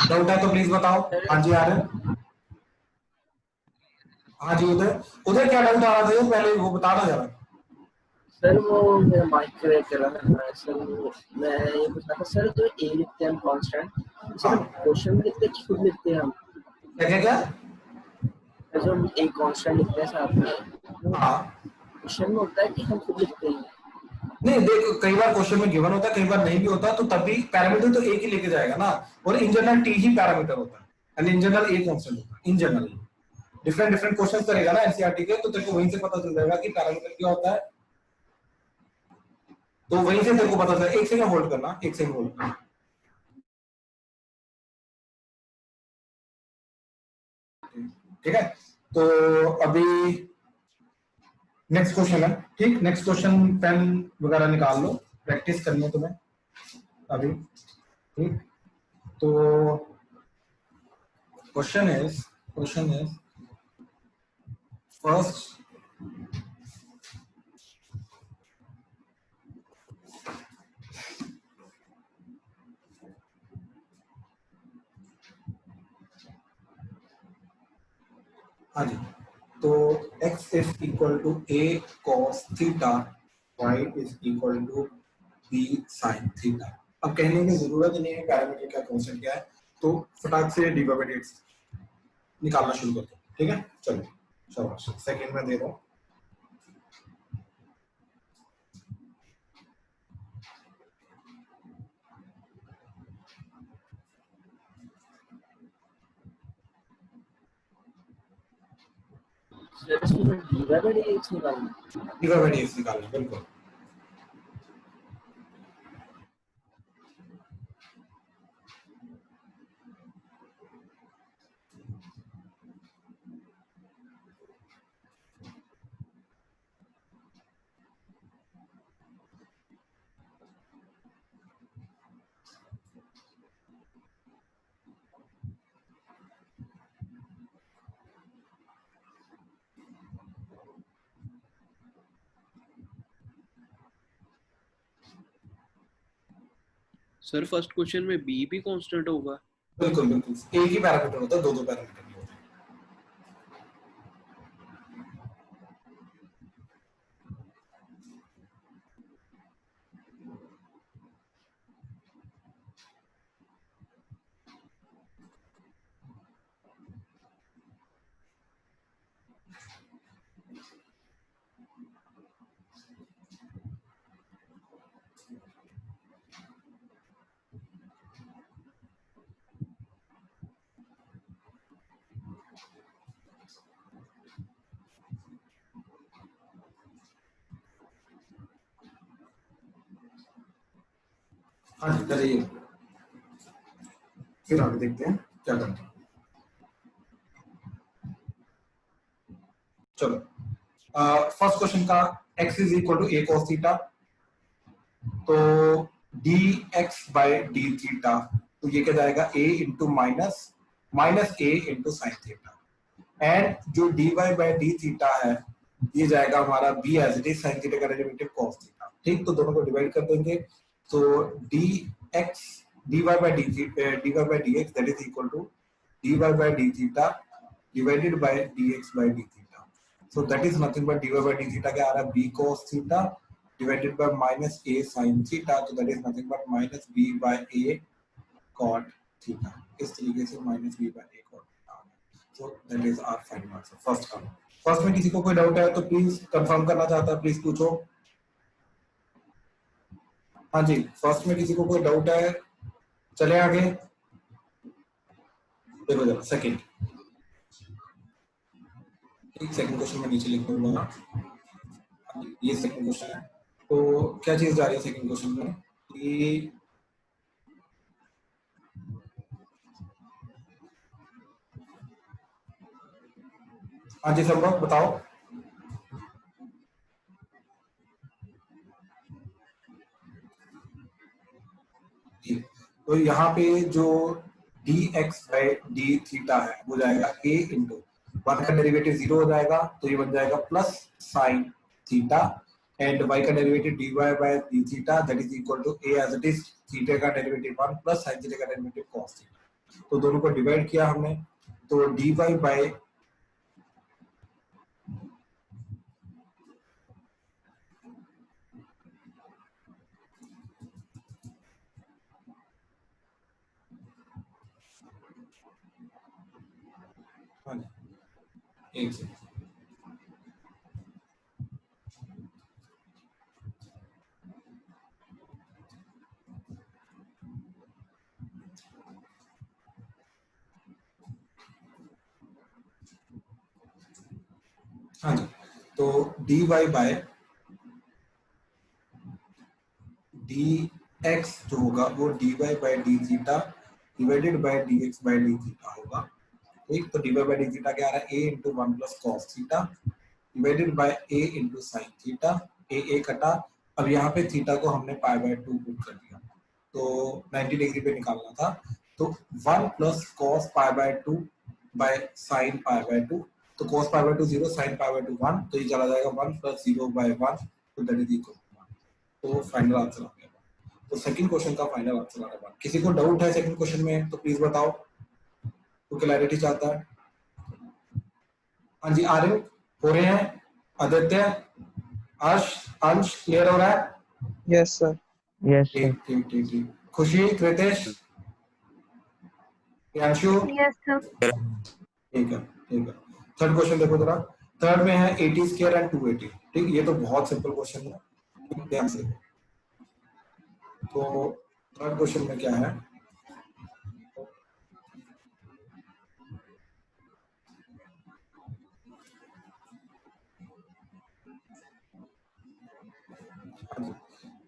डाउट है तो प्लीज बताओ। हाँ जी आ रहे हैं, हाँ जी उधर उधर क्या डाउट आ रहा था, ये पहले वो बता दो जरा। सर वो मेरा माइक कनेक्ट कर रहा है सर, मैं ये पूछ रहा था सर, जो ए लिखते हैं हम कांस्टेंट, सर क्वेश्चन में लिखते हैं कि खुद लिखते हैं हम? क्या क्या क्या, सर जो हम ए कांस्टेंट लिखते हैं साथ में, हाँ क्वेश्चन में होता है कि हम खुद लिखते हैं? नहीं देखो, कई बार क्वेश्चन में गिवन होता है, कई बार नहीं भी होता, तो तब भी पैरामीटर तो एक ही लेके जाएगा ना, और in general T he parameter होता है, and in general a constant होता है, in general different different questions करेगा ना एनसीईआरटी के, तो तेरे को वहीं से पता चल जाएगा कि पैरामीटर क्या होता है, तो वहीं से तेरे को पता चलेगा। एक सेकंड होल्ड करना, एक सेकंड होल्ड करना, ठीक है। तो अभी नेक्स्ट क्वेश्चन है, ठीक, नेक्स्ट क्वेश्चन पेन वगैरह निकाल लो, प्रैक्टिस करनी है तुम्हें अभी, ठीक। तो क्वेश्चन इज फर्स्ट, हाँ जी, तो x is equal to a cos theta, y is equal to b sin theta. अब कहने की जरूरत नहीं है पैरामीटर क्या कांस्टेंट क्या है, तो फटाक से dy by dx निकालना शुरू करते हैं, ठीक है। चलो शाबाश, सेकंड में दे रहा हूँ, सर इसमें डी बाई डी एक्स निकालना? dy by dx निकालना, बिल्कुल। सर फर्स्ट क्वेश्चन में बी भी कांस्टेंट होगा? बिल्कुल बिल्कुल, एक ही पैरामीटर होता है, दो पैरामीटर नहीं होते। हाँ जी करिए, फिर आगे देखते हैं क्या करते हैं। चलो फर्स्ट क्वेश्चन का x is equal to a cos theta, तो dx बाय d थीटा, तो ये क्या जाएगा a into minus a into sine theta, and जो dy बाय d थीटा है ये जाएगा हमारा b as it is sine theta का डेरिवेटिव cos थीटा, ठीक। तो दोनों को डिवाइड कर देंगे, तो dx dy by dx that is equal to dy by d theta divided by dx by d theta, so that is nothing but dy by d theta क्या आ रहा है b cos theta divided by minus a sin theta, तो that is nothing but minus b by a cot theta. इस तरीके से minus b by a cot theta. So that is our final answer. First term. First में किसी को कोई doubt है तो प्लीज कंफर्म करना चाहता है, प्लीज पूछो. हाँ जी, फर्स्ट में किसी को कोई डाउट है, चले आगे. देखो जरा सेकंड क्वेश्चन में नीचे लिख दूंगा. ये सेकंड क्वेश्चन है. तो क्या चीज जा रही है सेकंड क्वेश्चन में कि हाँ जी संभव बताओ. तो यहाँ पे जो dx by d थीटा है वो जाएगा a इंटू 1 का डेरिवेटिव 0 हो जाएगा तो ये बन जाएगा plus sine theta and y का derivative dy by d theta that is equal to a as it is theta का डेरिवेटिव 1 प्लस साइन थीटा का डेरिवेटिव cos थीटा. तो दोनों को डिवाइड किया हमने तो dy by एक से हाँ जी. तो dy by dx जो होगा वो dy by d theta divided by dx by d theta होगा. ठीक, तो dy by d थीटा क्या आ रहा है a into 1 plus cos theta divided bye a into sine theta. a कटा. अब यहाँ पे थीटा को हमने पाई बाय 2 पुट कर दिया तो 90 डिग्री पे निकालना था. तो 1 plus cos pi by 2 by sine pi by 2. तो cos pi by 2 0, sine pi by 2 1, तो ये चला जाएगा 1 प्लस 0 बाय 1 तो दैट इज इक्वल टू 1. तो फाइनल आंसर आ गया. तो सेकंड क्वेश्चन का फाइनल आंसर आ रहा है. किसी को डाउट है सेकंड क्वेश्चन में तो प्लीज बताओ, तो क्लैरिटी चाहता है. हाँ जी, आर्यन हो रहे हैं, आदित्य, अंश क्लियर हो रहा है. Yes sir. यस ठीक ठीक ठीक ठीक. खुशी, कृतेश, प्रियांशु, यस सर. ठीक है ठीक है. थर्ड क्वेश्चन देखो जरा. थर्ड में है 80 स्क्वायर एंड 280. ठीक, ये तो बहुत सिंपल क्वेश्चन है, ध्यान से. तो थर्ड क्वेश्चन में क्या है,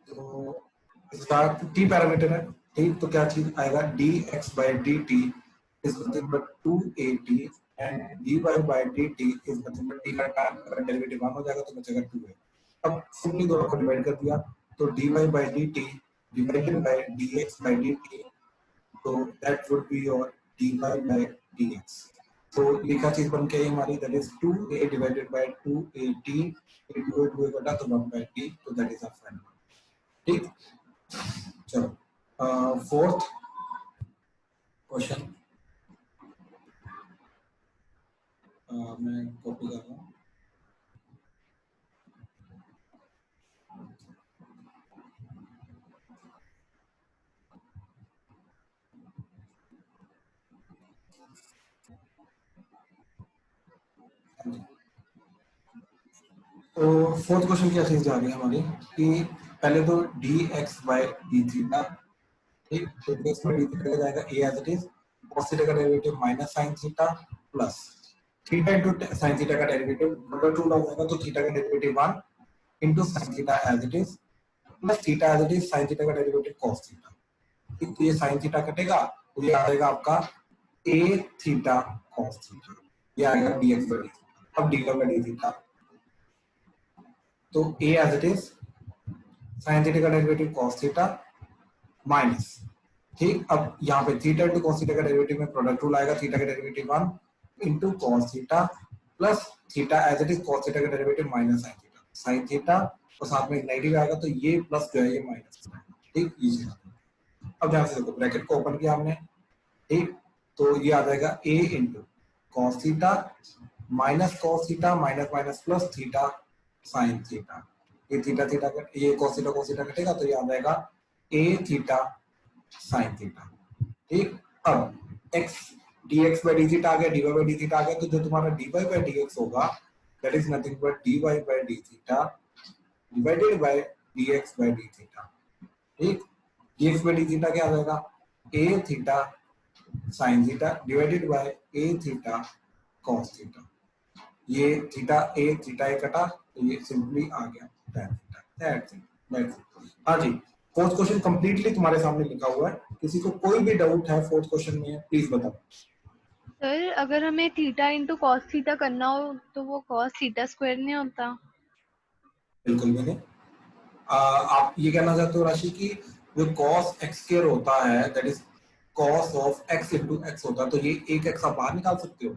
तो इसका टी पैरामीटर है. ठीक, तो क्या चीज आएगा dx by dt is nothing but 2at and dy by dt is nothing but t का डेरिवेटिव 1 हो जाएगा तो बचेगा 2a. अब सिंपली दोनों को डिवाइड कर दिया तो dy by dt divided by dx by dt, तो that would be your dy by dx. तो ये क्या चीज बन के आई हमारी, that is 2a divided by 2at into 2a बटा तो 1 by t, तो that is our final. ठीक, चलो फोर्थ क्वेश्चन मैं कॉपी कर रहा हूँ. तो फोर्थ क्वेश्चन क्या चीज जा रही है हमारी कि पहले तो dx by d थीटा. ठीक, तो dx by d थीटा जाएगा a as it is cos theta का derivative minus sin theta plus theta into sin theta का डेरिवेटिव बटा 2 लग जाएगा तो थीटा का derivative 1 into sin theta as it is plus theta as it is sin theta का derivative cos theta. ठीक, तो ये sin थीटा कटेगा तो ये आ जाएगा आपका a थीटा cos थीटा. ये आएगा dx by d. अब dy by d थीटा तो a as it is sin theta का डेरिवेटिव cos थीटा माइनस. ठीक, अब यहाँ पे थीटा इनटू cos थीटा का डेरिवेटिव में प्रोडक्ट रूल आएगा, थीटा का derivative 1 into cos theta plus theta as it is cos theta का डेरिवेटिव माइनस sin थीटा और साथ में नेगेटिव आएगा तो ये प्लस जो है ये माइनस. ठीक, इजी. अब ध्यान से देखो, ब्रैकेट को ओपन किया हमने. ठीक, तो ये आ जाएगा a into cos theta minus cos theta minus minus plus theta sin theta. ये थीटा थीटा कट, ये cos थीटा कटेगा तो ये आ जाएगा a थीटा sin थीटा। ठीक, अब x dx by d theta आ गया, dy by d थीटा आ गया, तो जो तुम्हारा dy by dx होगा that is nothing but dy by d theta divided by dx by d theta. ठीक, dx by d थीटा क्या आ जाएगा a theta sin theta divided bye a theta cos theta. ये theta ए कटा तो ये simply आ गया tan थीटा। That's it. हाँ जी, फोर्थ क्वेश्चन कंप्लीटली तुम्हारे सामने लिखा हुआ है, किसी को कोई भी डाउट है फोर्थ क्वेश्चन में प्लीज बताओ। सर अगर हमें थीटा इंटू कॉस थीटा करना हो तो वो कॉस थीटा स्क्वायर नहीं होता? बिल्कुल मैंने आप ये कहना चाहते हो राशि की जो cos x स्क्वायर होता है that is cos of x into x होता है, तो ये एक x आप बाहर निकाल सकते हो,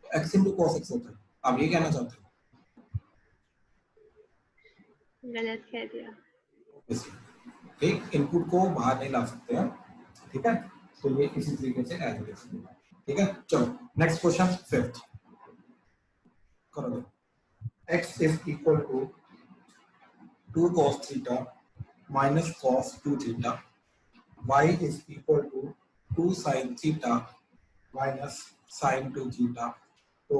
x इनटू cos x होता है, आप ये कहना चाहते हो? गलत कह दिया। ठीक, इनपुट को बाहर नहीं ला सकते हैं, ठीक है, तो ये इसी तरीके से एज इट इज। ठीक है, चलो नेक्स्ट क्वेश्चन फिफ्थ करो दो। x is equal to 2 cos theta minus cos 2 theta, y is equal to 2 sin theta minus sin 2 theta. तो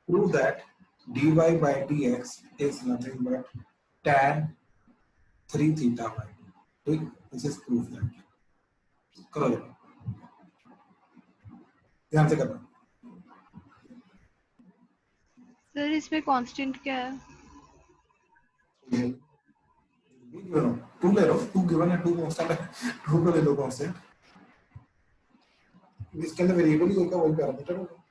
prove that dy by dx is nothing but tan 3 theta by 2। ठीक, this is proof that. करो जरा, ध्यान से करना। Sir इसमें constant क्या है? टू ले लो, टू गिवन है, टू कांस्टेंट है, टू को ले लो कांस्टेंट, इसके अंदर वेरिएबल ही होगा, वही पैरामीटर होगा।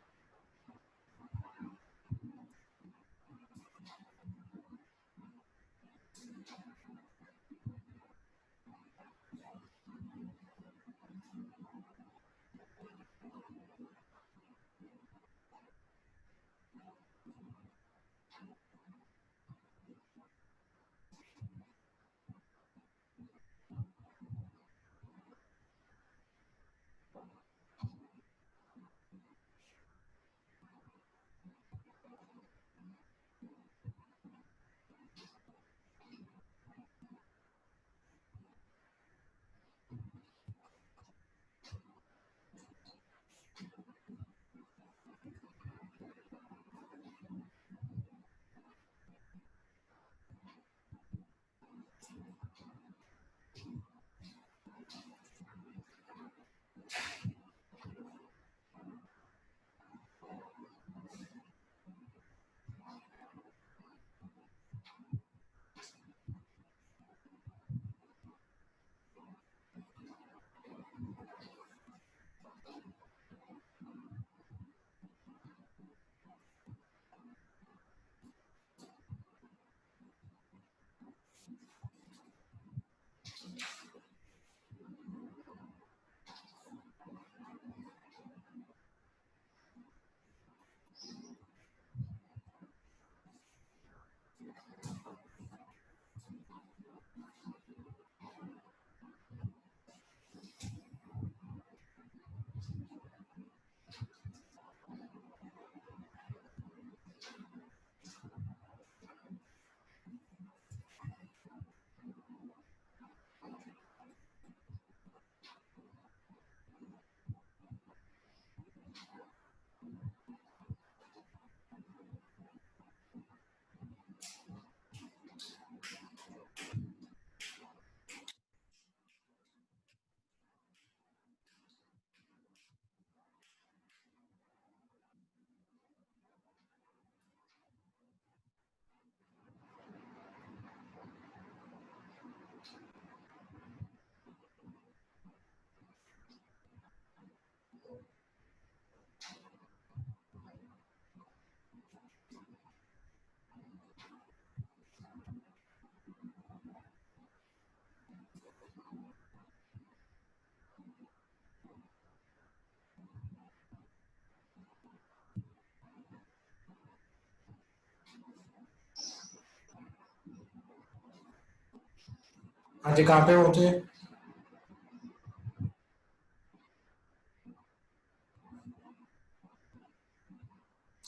हाँ जी, कहाँ पे पहुंचे?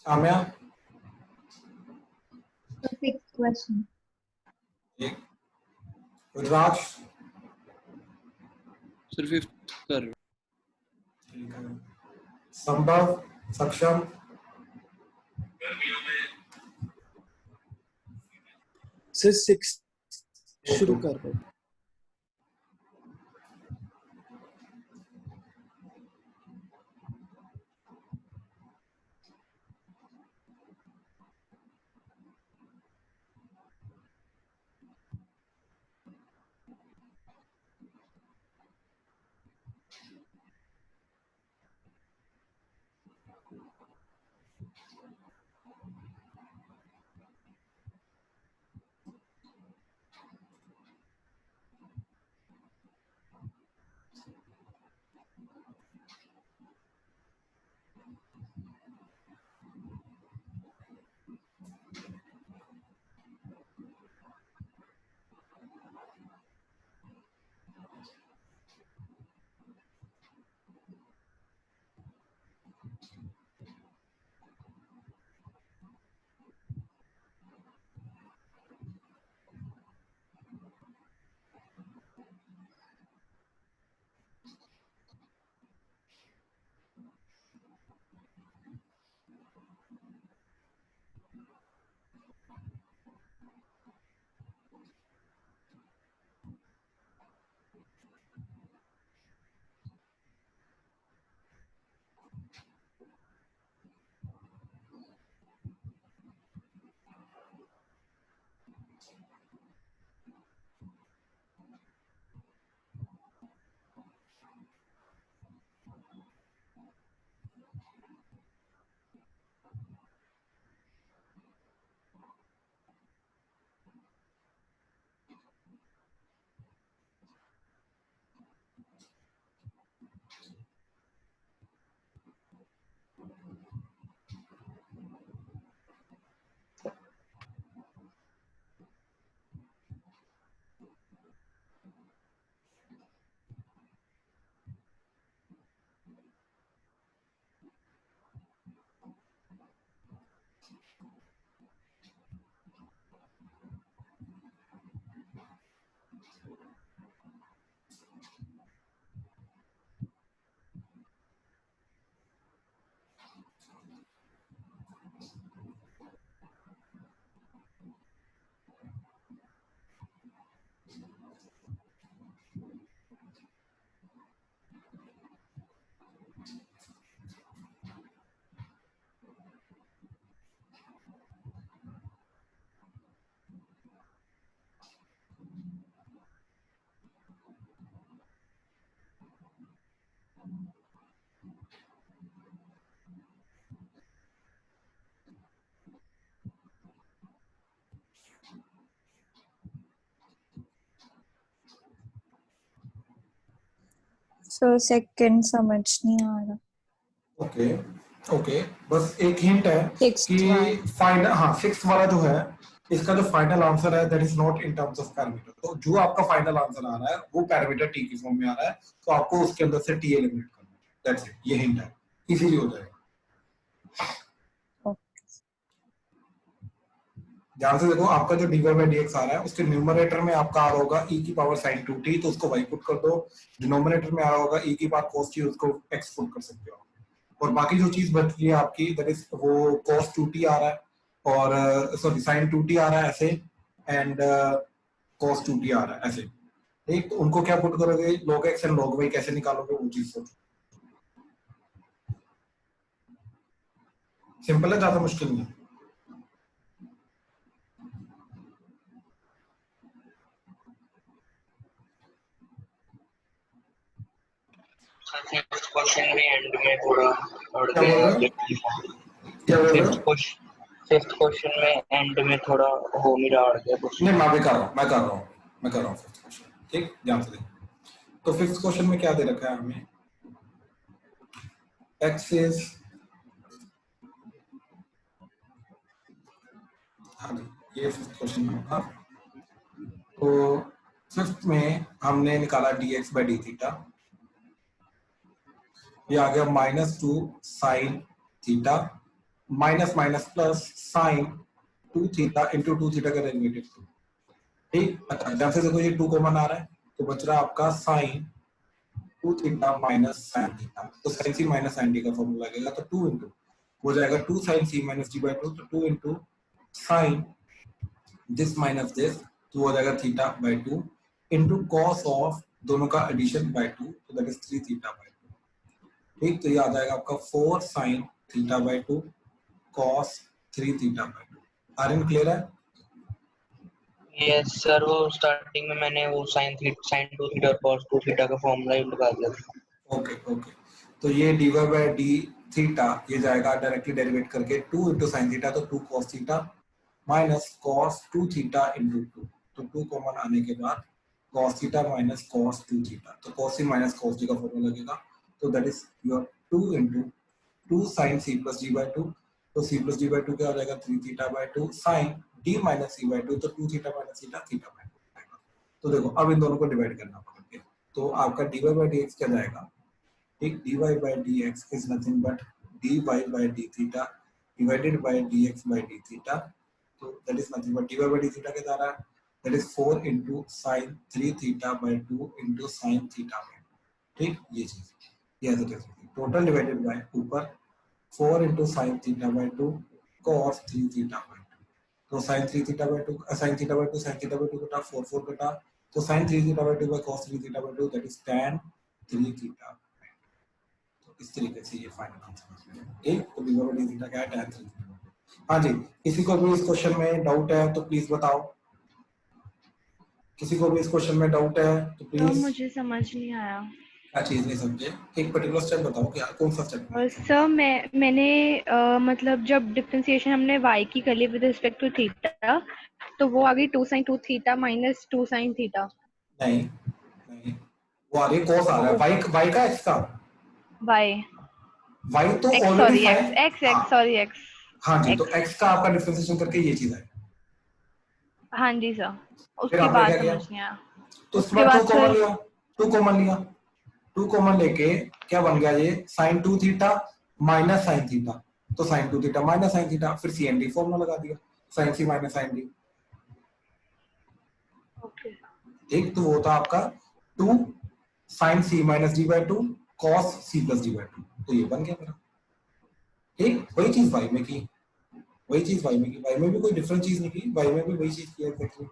आम्या, So sixth question. एक रुद्राक्ष सर फिफ्थ कर रहा हूँ। ठीक है, संभव, सक्षम, सर 6 शुरू कर रहे हैं। सो सेकंड समझ नहीं आ रहा। ओके ओके, बस एक हिंट है Sixth कि one. फाइनल, हाँ सिक्स वाला जो है इसका जो फाइनल आंसर है that is not in terms of parameter. तो जो आपका फाइनल आंसर आ रहा है वो पैरामीटर टी की फॉर्म में आ रहा है, तो आपको उसके अंदर से टी एलिमिनेट करना है। दैट्स इट, ये हिंट है, इजीली हो जाएगा। ध्यान से देखो, आपका जो dy by dx आ रहा है उसके न्यूमरेटर में आपका आ रहा होगा e की पावर sin 2t, तो उसको y पुट कर दो। डिनोमिनेटर में आ रहा होगा e की पावर cos t, उसको x पुट कर सकते हो। और बाकी जो चीज बच रही है आपकी दैट इज वो cos 2t आ रहा है, और सॉरी sin 2t आ रहा है ऐसे, एंड cos 2t आ रहा है ऐसे। ठीक, तो उनको क्या पुट करोगे, log x and log y कैसे निकालोगे वो चीज सोचो। सिंपल है, ज्यादा मुश्किल नहीं। फिफ्थ क्वेश्चन में एंड में थोड़ा और क्या बोल रहे हो? फिफ्थ क्वेश्चन में एंड में थोड़ा हो नहीं रहा अड़ गया कुछ। नहीं, मैं कर रहा हूँ फिफ्थ क्वेश्चन। ठीक, ध्यान से देखो। तो फिफ्थ क्वेश्चन में क्या दे रखा है हमें, x इज, हाँ जी ये फिफ्थ क्वेश्चन होगा। तो फिफ्थ में हमने निकाला dx by d थीटा, ये आ गया -2 sin theta minus minus plus sin 2 theta into 2 theta का डेरिवेटिव। ठीक। अच्छा जब से देखो ये 2 कॉमन आ रहा है तो बच रहा है आपका sine 2 theta minus sine theta. तो sine C minus sine D का फॉर्मूला लगेगा तो 2 इंटू हो जाएगा 2 sine C minus D by 2, तो 2 into sine this minus this तो हो जाएगा theta by 2 into cos of दोनों का एडिशन बाई 2 तो दैट इज 3 थीटा बाई 2। ठीक, तो ये आ जाएगा आपका 4 sine theta by 2 cos 3 theta by 2। Aryan clear है? यस सर, वो स्टार्टिंग में मैंने वो साइन 2 थीटा और cos 2 थीटा का फॉर्मूला ही लगा दिया था। ओके ओके, तो ये dy बाई डी थीटा ये जाएगा डायरेक्टली डेरिवेट करके 2 इंटू साइन थीटा तो 2 cos theta minus cos 2 theta into 2 तो 2 कॉमन आने के बाद cos theta minus cos 2 theta तो cos c minus cos d का फॉर्मूला लगेगा तो that is your 2 into 2 sine c plus d by 2 तो c प्लस d बाई 2 क्या हो जाएगा 3 theta by 2 sine d minus c by 2 तो 2 theta minus theta theta by 2 आएगा। तो देखो अब इन दोनों को डिवाइड करना पड़ेगा तो आपका dy बाई dx क्या जाएगा? ठीक, dy by dx is nothing but dy by d theta divided by dx by d theta तो that is nothing but dy by d theta क्या जा रहा है? That is 4 into sin 3 theta by 2 into sin theta by 2। ठीक, ये चीज ये ऐसे कर सकते हैं टोटल डिवाइडेड बाय ऊपर 4 into sin theta by 2 cos 3 theta by 2 तो sin 3 theta by 2 sin theta by 2 sin theta by 2 कटा 4 4 कटा तो sin 3 theta by 2 by cos 3 theta by 2 that is tan 3 theta। इस तरीके से ये फाइनल आंसर है। ठीक, तो dy by d थीटा क्या है? tan 3 theta. हाँ जी, किसी को भी इस क्वेश्चन में डाउट है तो प्लीज बताओ। किसी को भी इस क्वेश्चन में डाउट है तो तो प्लीज। मुझे समझ नहीं आया। क्या चीज नहीं समझे? एक पर्टिकुलर स्टेप बताओ कि कौन सा स्टेप? सर मैंने मतलब जब डिफरेंशिएशन हमने y की कर ली विद रिस्पेक्ट टू थीटा तो वो आ गई 2 sin 2 theta minus 2 sin theta. नहीं नहीं, वो आ रही cos आ रहा है y का x का y तो ऑलरेडी x। हाँ जी, तो x का आपका डिफरेंशिएशन करके ये चीज है। हाँ जी सर, फिर उसके आपने बाद क्या किया? समझ नहीं आया। तो उसके बाद 2 कॉमन लिया 2 कॉमन लेके क्या बन गया ये sin 2 theta minus sin theta तो sin 2 theta minus sin theta फिर CND फॉर्मूला लगा दिया sin c minus sin d। Okay, ठीक, तो वो था आपका 2 sin c minus d by 2 cos c plus d by 2 तो ये बन गया मेरा। ठीक, वही चीज y में की y में भी कोई डिफरेंट चीज नहीं की, y में भी वही चीज की एग्जैक्टली।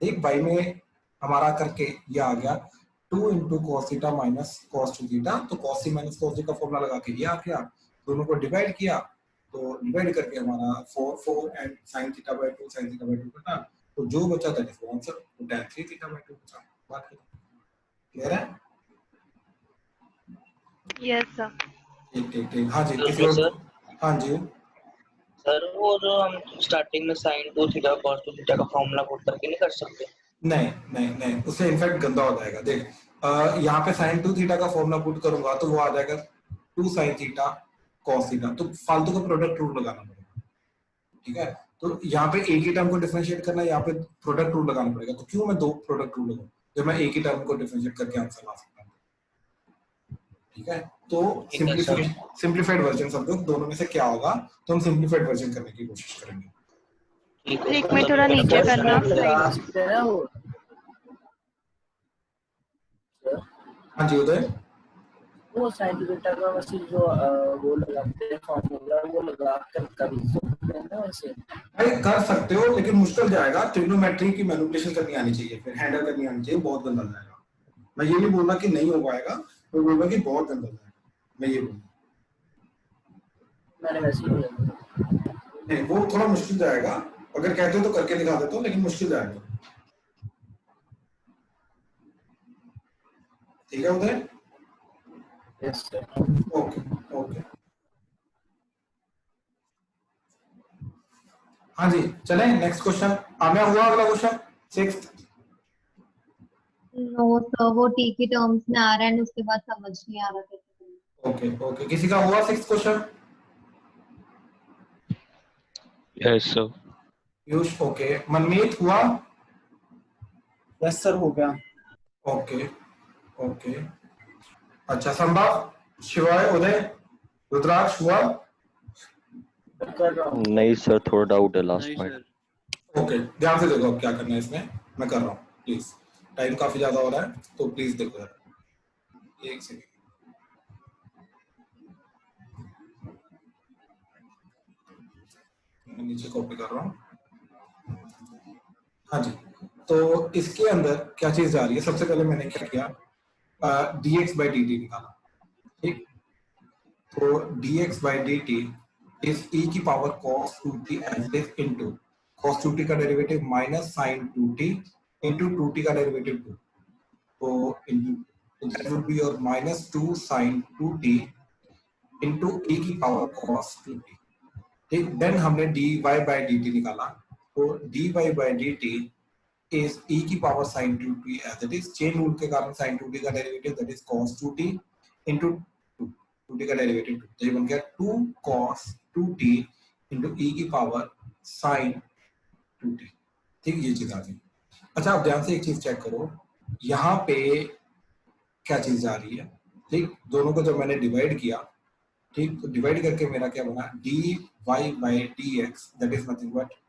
ठीक, y में हमारा करके ये आ गया 2 into cos theta minus cos 2 theta तो cos c minus cos d का फॉर्मूला लगा के ये आ गया, दोनों को डिवाइड किया तो डिवाइड करके हमारा 4 and sin theta by 2 sin theta by 2 बचा तो जो बचा दैट इज आंसर तो tan 3 थीटा बाई 2 बचा। बात क्लियर है? Yes sir. ठीक हाँ जी, किसी और? हाँ जी सर, वो जो हम स्टार्टिंग में sin 2 थीटा cos 2 थीटा का फॉर्मूला पुट करके नहीं कर सकते? नहीं उससे इनफैक्ट गंदा हो जाएगा। देख यहाँ पे sin 2 थीटा का फॉर्मूला पुट करूंगा तो वो आ जाएगा 2 sin थीटा cos थीटा तो फालतू का प्रोडक्ट रूल लगाना पड़ेगा। ठीक है, तो यहाँ पे एक ही टर्म को डिफरेंशिएट करना है, यहाँ पे प्रोडक्ट रूल लगाना पड़ेगा। तो क्यों मैं 2 प्रोडक्ट रूल लगाऊं जब मैं एक ही टर्म को डिफरेंशिएट करके आंसर ला सकता हूँ। ठीक है, तो सिंपलीफाइड वर्जन समझो दोनों में से क्या होगा तो हम सिंपलीफाइड वर्जन करने की कोशिश करेंगे। एक में थोड़ा नीचे करना हाँ जी उदय, वो sin थीटा का वैसे जो वो लगाते हैं फॉर्मूला वो लगा कर सकते हैं ना वैसे। अरे कर सकते हो लेकिन मुश्किल जाएगा, ट्रिग्नोमेट्री की मैनिपुलेशन करनी आनी चाहिए, फिर हैंडल करनी आनी चाहिए, बहुत गंदा जाएगा। मैं ये नहीं बोलना कि नहीं हो पाएगा, मैं बोलूंगा कि बहुत गंदा जाएगा, मैं ये बोलूंगा। मैंने वैसे ही नहीं वो थोड़ा मुश्किल जाएगा, अगर कहते हो तो करके दिखा देता हूँ लेकिन मुश्किल जाएगा। ठीक है उदय? Yes sir. ओके हाँ जी चलें नेक्स्ट क्वेश्चन। आमिया हुआ अगला क्वेश्चन 6th? नो सर, वो टी की टर्म्स में आ रहा है उसके बाद समझ नहीं आ रहा कैसे। ओके किसी का हुआ 6th question? Yes sir. Piyush okay, Manmeet हुआ? यस सर हो गया। ओके अच्छा, संभव, शिवाय, उदय, रुद्राक्ष हुआ? नहीं सर, थोड़ा डाउट है लास्ट पॉइंट। ओके, ध्यान से देखो अब क्या करना है इसमें, मैं कर रहा हूँ प्लीज, टाइम काफी ज्यादा हो रहा है तो प्लीज देखो यार, एक सेकेंड। मैं नीचे कॉपी कर रहा हूँ। हाँ जी, तो इसके अंदर क्या चीज जा रही है, सबसे पहले मैंने क्या किया, dx by dt निकाला, ठीक। तो dx by dt is e की power cos 2t as is into cos 2t का derivative minus sin 2t into 2t का डेरिवेटिव 2, तो into that would be your minus 2 sin 2t into e की power cos 2t, ठीक। Then हमने dy by dt निकाला, तो dy by dt is e की power sin 2t as it is, chain rule के कारण sin 2t का derivative that is cos 2t into 2t का डेरिवेटिव 2, तो ये बन गया 2 cos 2t इनटू e की पावर sin 2t, ठीक। ये चीज आ गई। अच्छा, आप ध्यान से एक चीज चेक करो, यहाँ पे क्या चीज जा रही है, ठीक। दोनों को जब मैंने डिवाइड किया, ठीक, तो डिवाइड करके मेरा क्या बना, dy by dx that is nothing but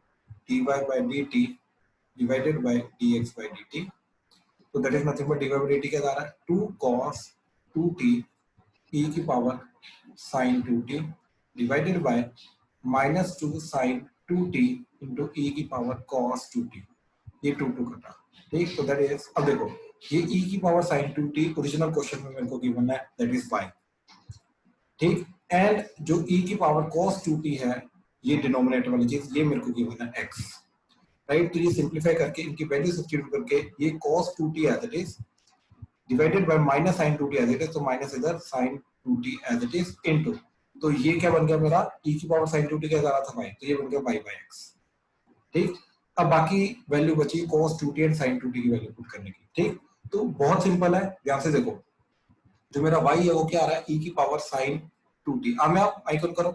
dy by dt divided by dx by dt, तो that is nothing but dy by dt क्या जा रहा है, 2 cos 2t e की power sin 2t divided by minus 2 sin 2t into e की power cos 2t, ये 2 कटा, ठीक। तो that is, अब देखो ये e की power sin 2t original question में मेरे को गिवन है that is y, ठीक। एंड जो e की पावर cos 2t है, ये डिनोमिनेटर वाली चीज, ये मेरे को गिवन है x, राइट। तो ये सिंपलीफाई करके इनकी वैल्यू सब्स्टिट्यूट करके ये cos 2t as it is divided by minus sin 2t as it is, तो माइनस इधर sin 2t as it is into, तो ये क्या बन गया मेरा, e की पावर sin 2t क्या जा रहा था y, तो ये बन गया y by x, ठीक। अब बाकी वैल्यू बची cos 2t and sin 2t की वैल्यू पुट करने की, ठीक। तो बहुत सिंपल है, ध्यान से देखो, जो मेरा y है वो क्या आ रहा है, e की पावर sin 2t, अब मैं आप आइकन करो,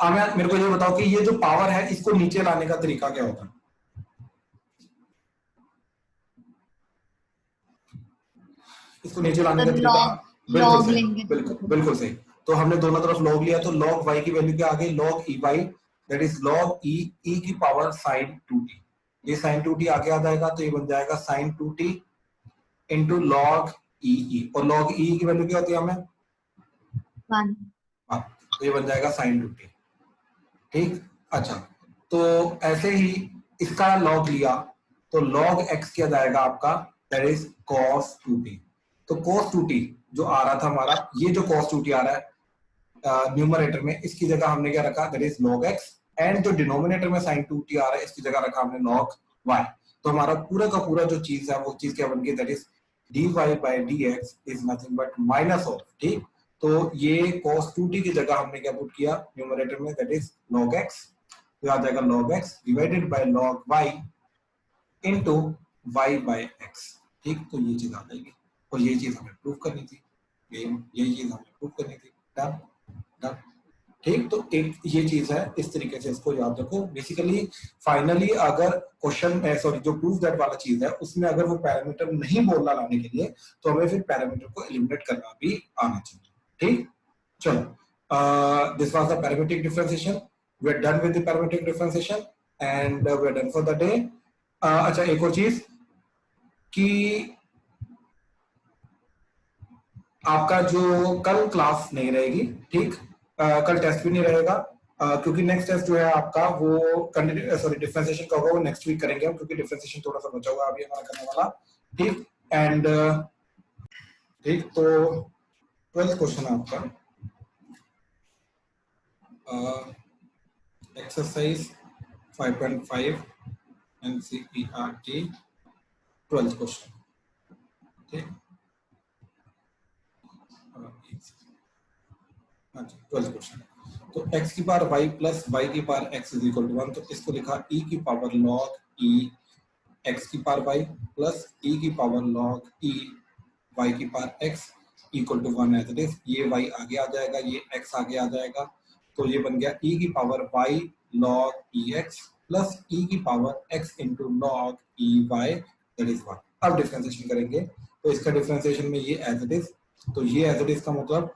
आमिर मेरे को ये बताओ कि ये जो पावर है इसको नीचे लाने का तरीका क्या होता है, इसको नीचे लाने का तरीका, बिल्कुल सही, बिल्कुल सही। तो हमने दोनों तरफ log लिया, तो log y की वैल्यू क्या आ गई, log e y that is log e की पावर sin 2t, ये sin 2t आगे आ जाएगा, तो ये बन जाएगा sin 2t into log e, और log e की वैल्यू क्या होती है हमें 1, तो ये बन जाएगा sin 2t, ठीक। अच्छा, तो ऐसे ही इसका log लिया, तो log x क्या जाएगा आपका, दैट इज cos 2t, तो cos 2t जो आ रहा था हमारा, ये जो cos 2t आ रहा है न्यूमरेटर में, इसकी जगह हमने क्या रखा, that is log x, and जो डिनोमिनेटर में sin 2t आ रहा है इसकी जगह रखा हमने log y, तो हमारा पूरा का पूरा जो चीज है वो चीज क्या बन गई, that is dy by dx is nothing but minus of, ठीक। तो ये cos 2t की जगह हमने क्या पुट किया न्यूमरेटर में, दैट इज log x, तो आ जाएगा log x divided bye log y into y by x, ठीक। तो ये चीज आ जाएगी, और ये चीज हमें प्रूव करनी थी, यही चीज हमें प्रूव करनी थी, डन डन, ठीक। तो एक ये चीज है, इस तरीके से इसको याद रखो। बेसिकली फाइनली अगर क्वेश्चन सॉरी जो प्रूफ दैट वाला चीज है उसमें अगर वो पैरामीटर नहीं बोलना लाने के लिए, तो हमें फिर पैरामीटर को एलिमिनेट करना भी आना चाहिए, ठीक। चलो, this was the parametric differentiation, we are done with the parametric differentiation and we are done for the day. अच्छा, एक और चीज कि आपका जो कल क्लास नहीं रहेगी, ठीक, कल टेस्ट भी नहीं रहेगा, क्योंकि नेक्स्ट टेस्ट जो है आपका वो डिफरेंशिएशन का होगा, वो नेक्स्ट वीक करेंगे हम, क्योंकि डिफरेंशिएशन थोड़ा सा बचा हुआ अभी हमारा करने वाला, ठीक। एंड ठीक, तो 12th क्वेश्चन है आपका एक्सरसाइज 5.5 NCERT 12th क्वेश्चन, ठीक। 12th क्वेश्चन, तो x की पावर y प्लस y की power x is equal to 1, तो इसको लिखा e की पावर log e x की पावर y प्लस e की पावर log e y की power x equal to 1 as it is, ये y आगे आ जाएगा, ये x आगे आ जाएगा, तो ये बन गया e की power y log ex plus e की power x into log ey that is 1। अब डिफरेंशिएशन करेंगे, तो इसका डिफरेंशिएशन में ये एज इट इज, तो ये एज इट इज का मतलब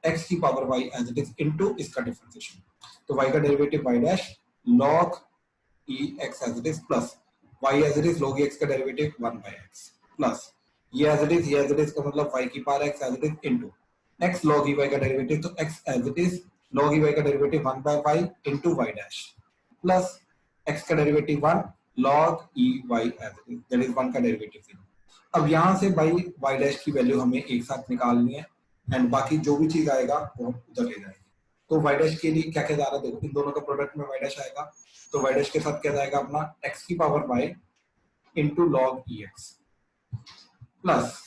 x की power y as it is into इसका डिफरेंशिएशन, तो y का derivative y dash log e x as it is plus y as it is log e x का derivative 1 by x plus ये as it is का मतलब y की power x as it is into x log e y का derivative, तो x as it is log e y का derivative 1 by y into y dash plus x का derivative 1 log e y as it is, that is 1 का derivative 0। अब यहाँ से y dash की value हमें एक साथ निकालनी है एंड बाकी जो भी चीज आएगा वो हम उधर ले जाएंगे। तो y डैश के लिए क्या क्या जा रहा है, देखो इन दोनों का प्रोडक्ट में y डैश आएगा, तो y डैश के साथ क्या जाएगा अपना x की power y into log ex plus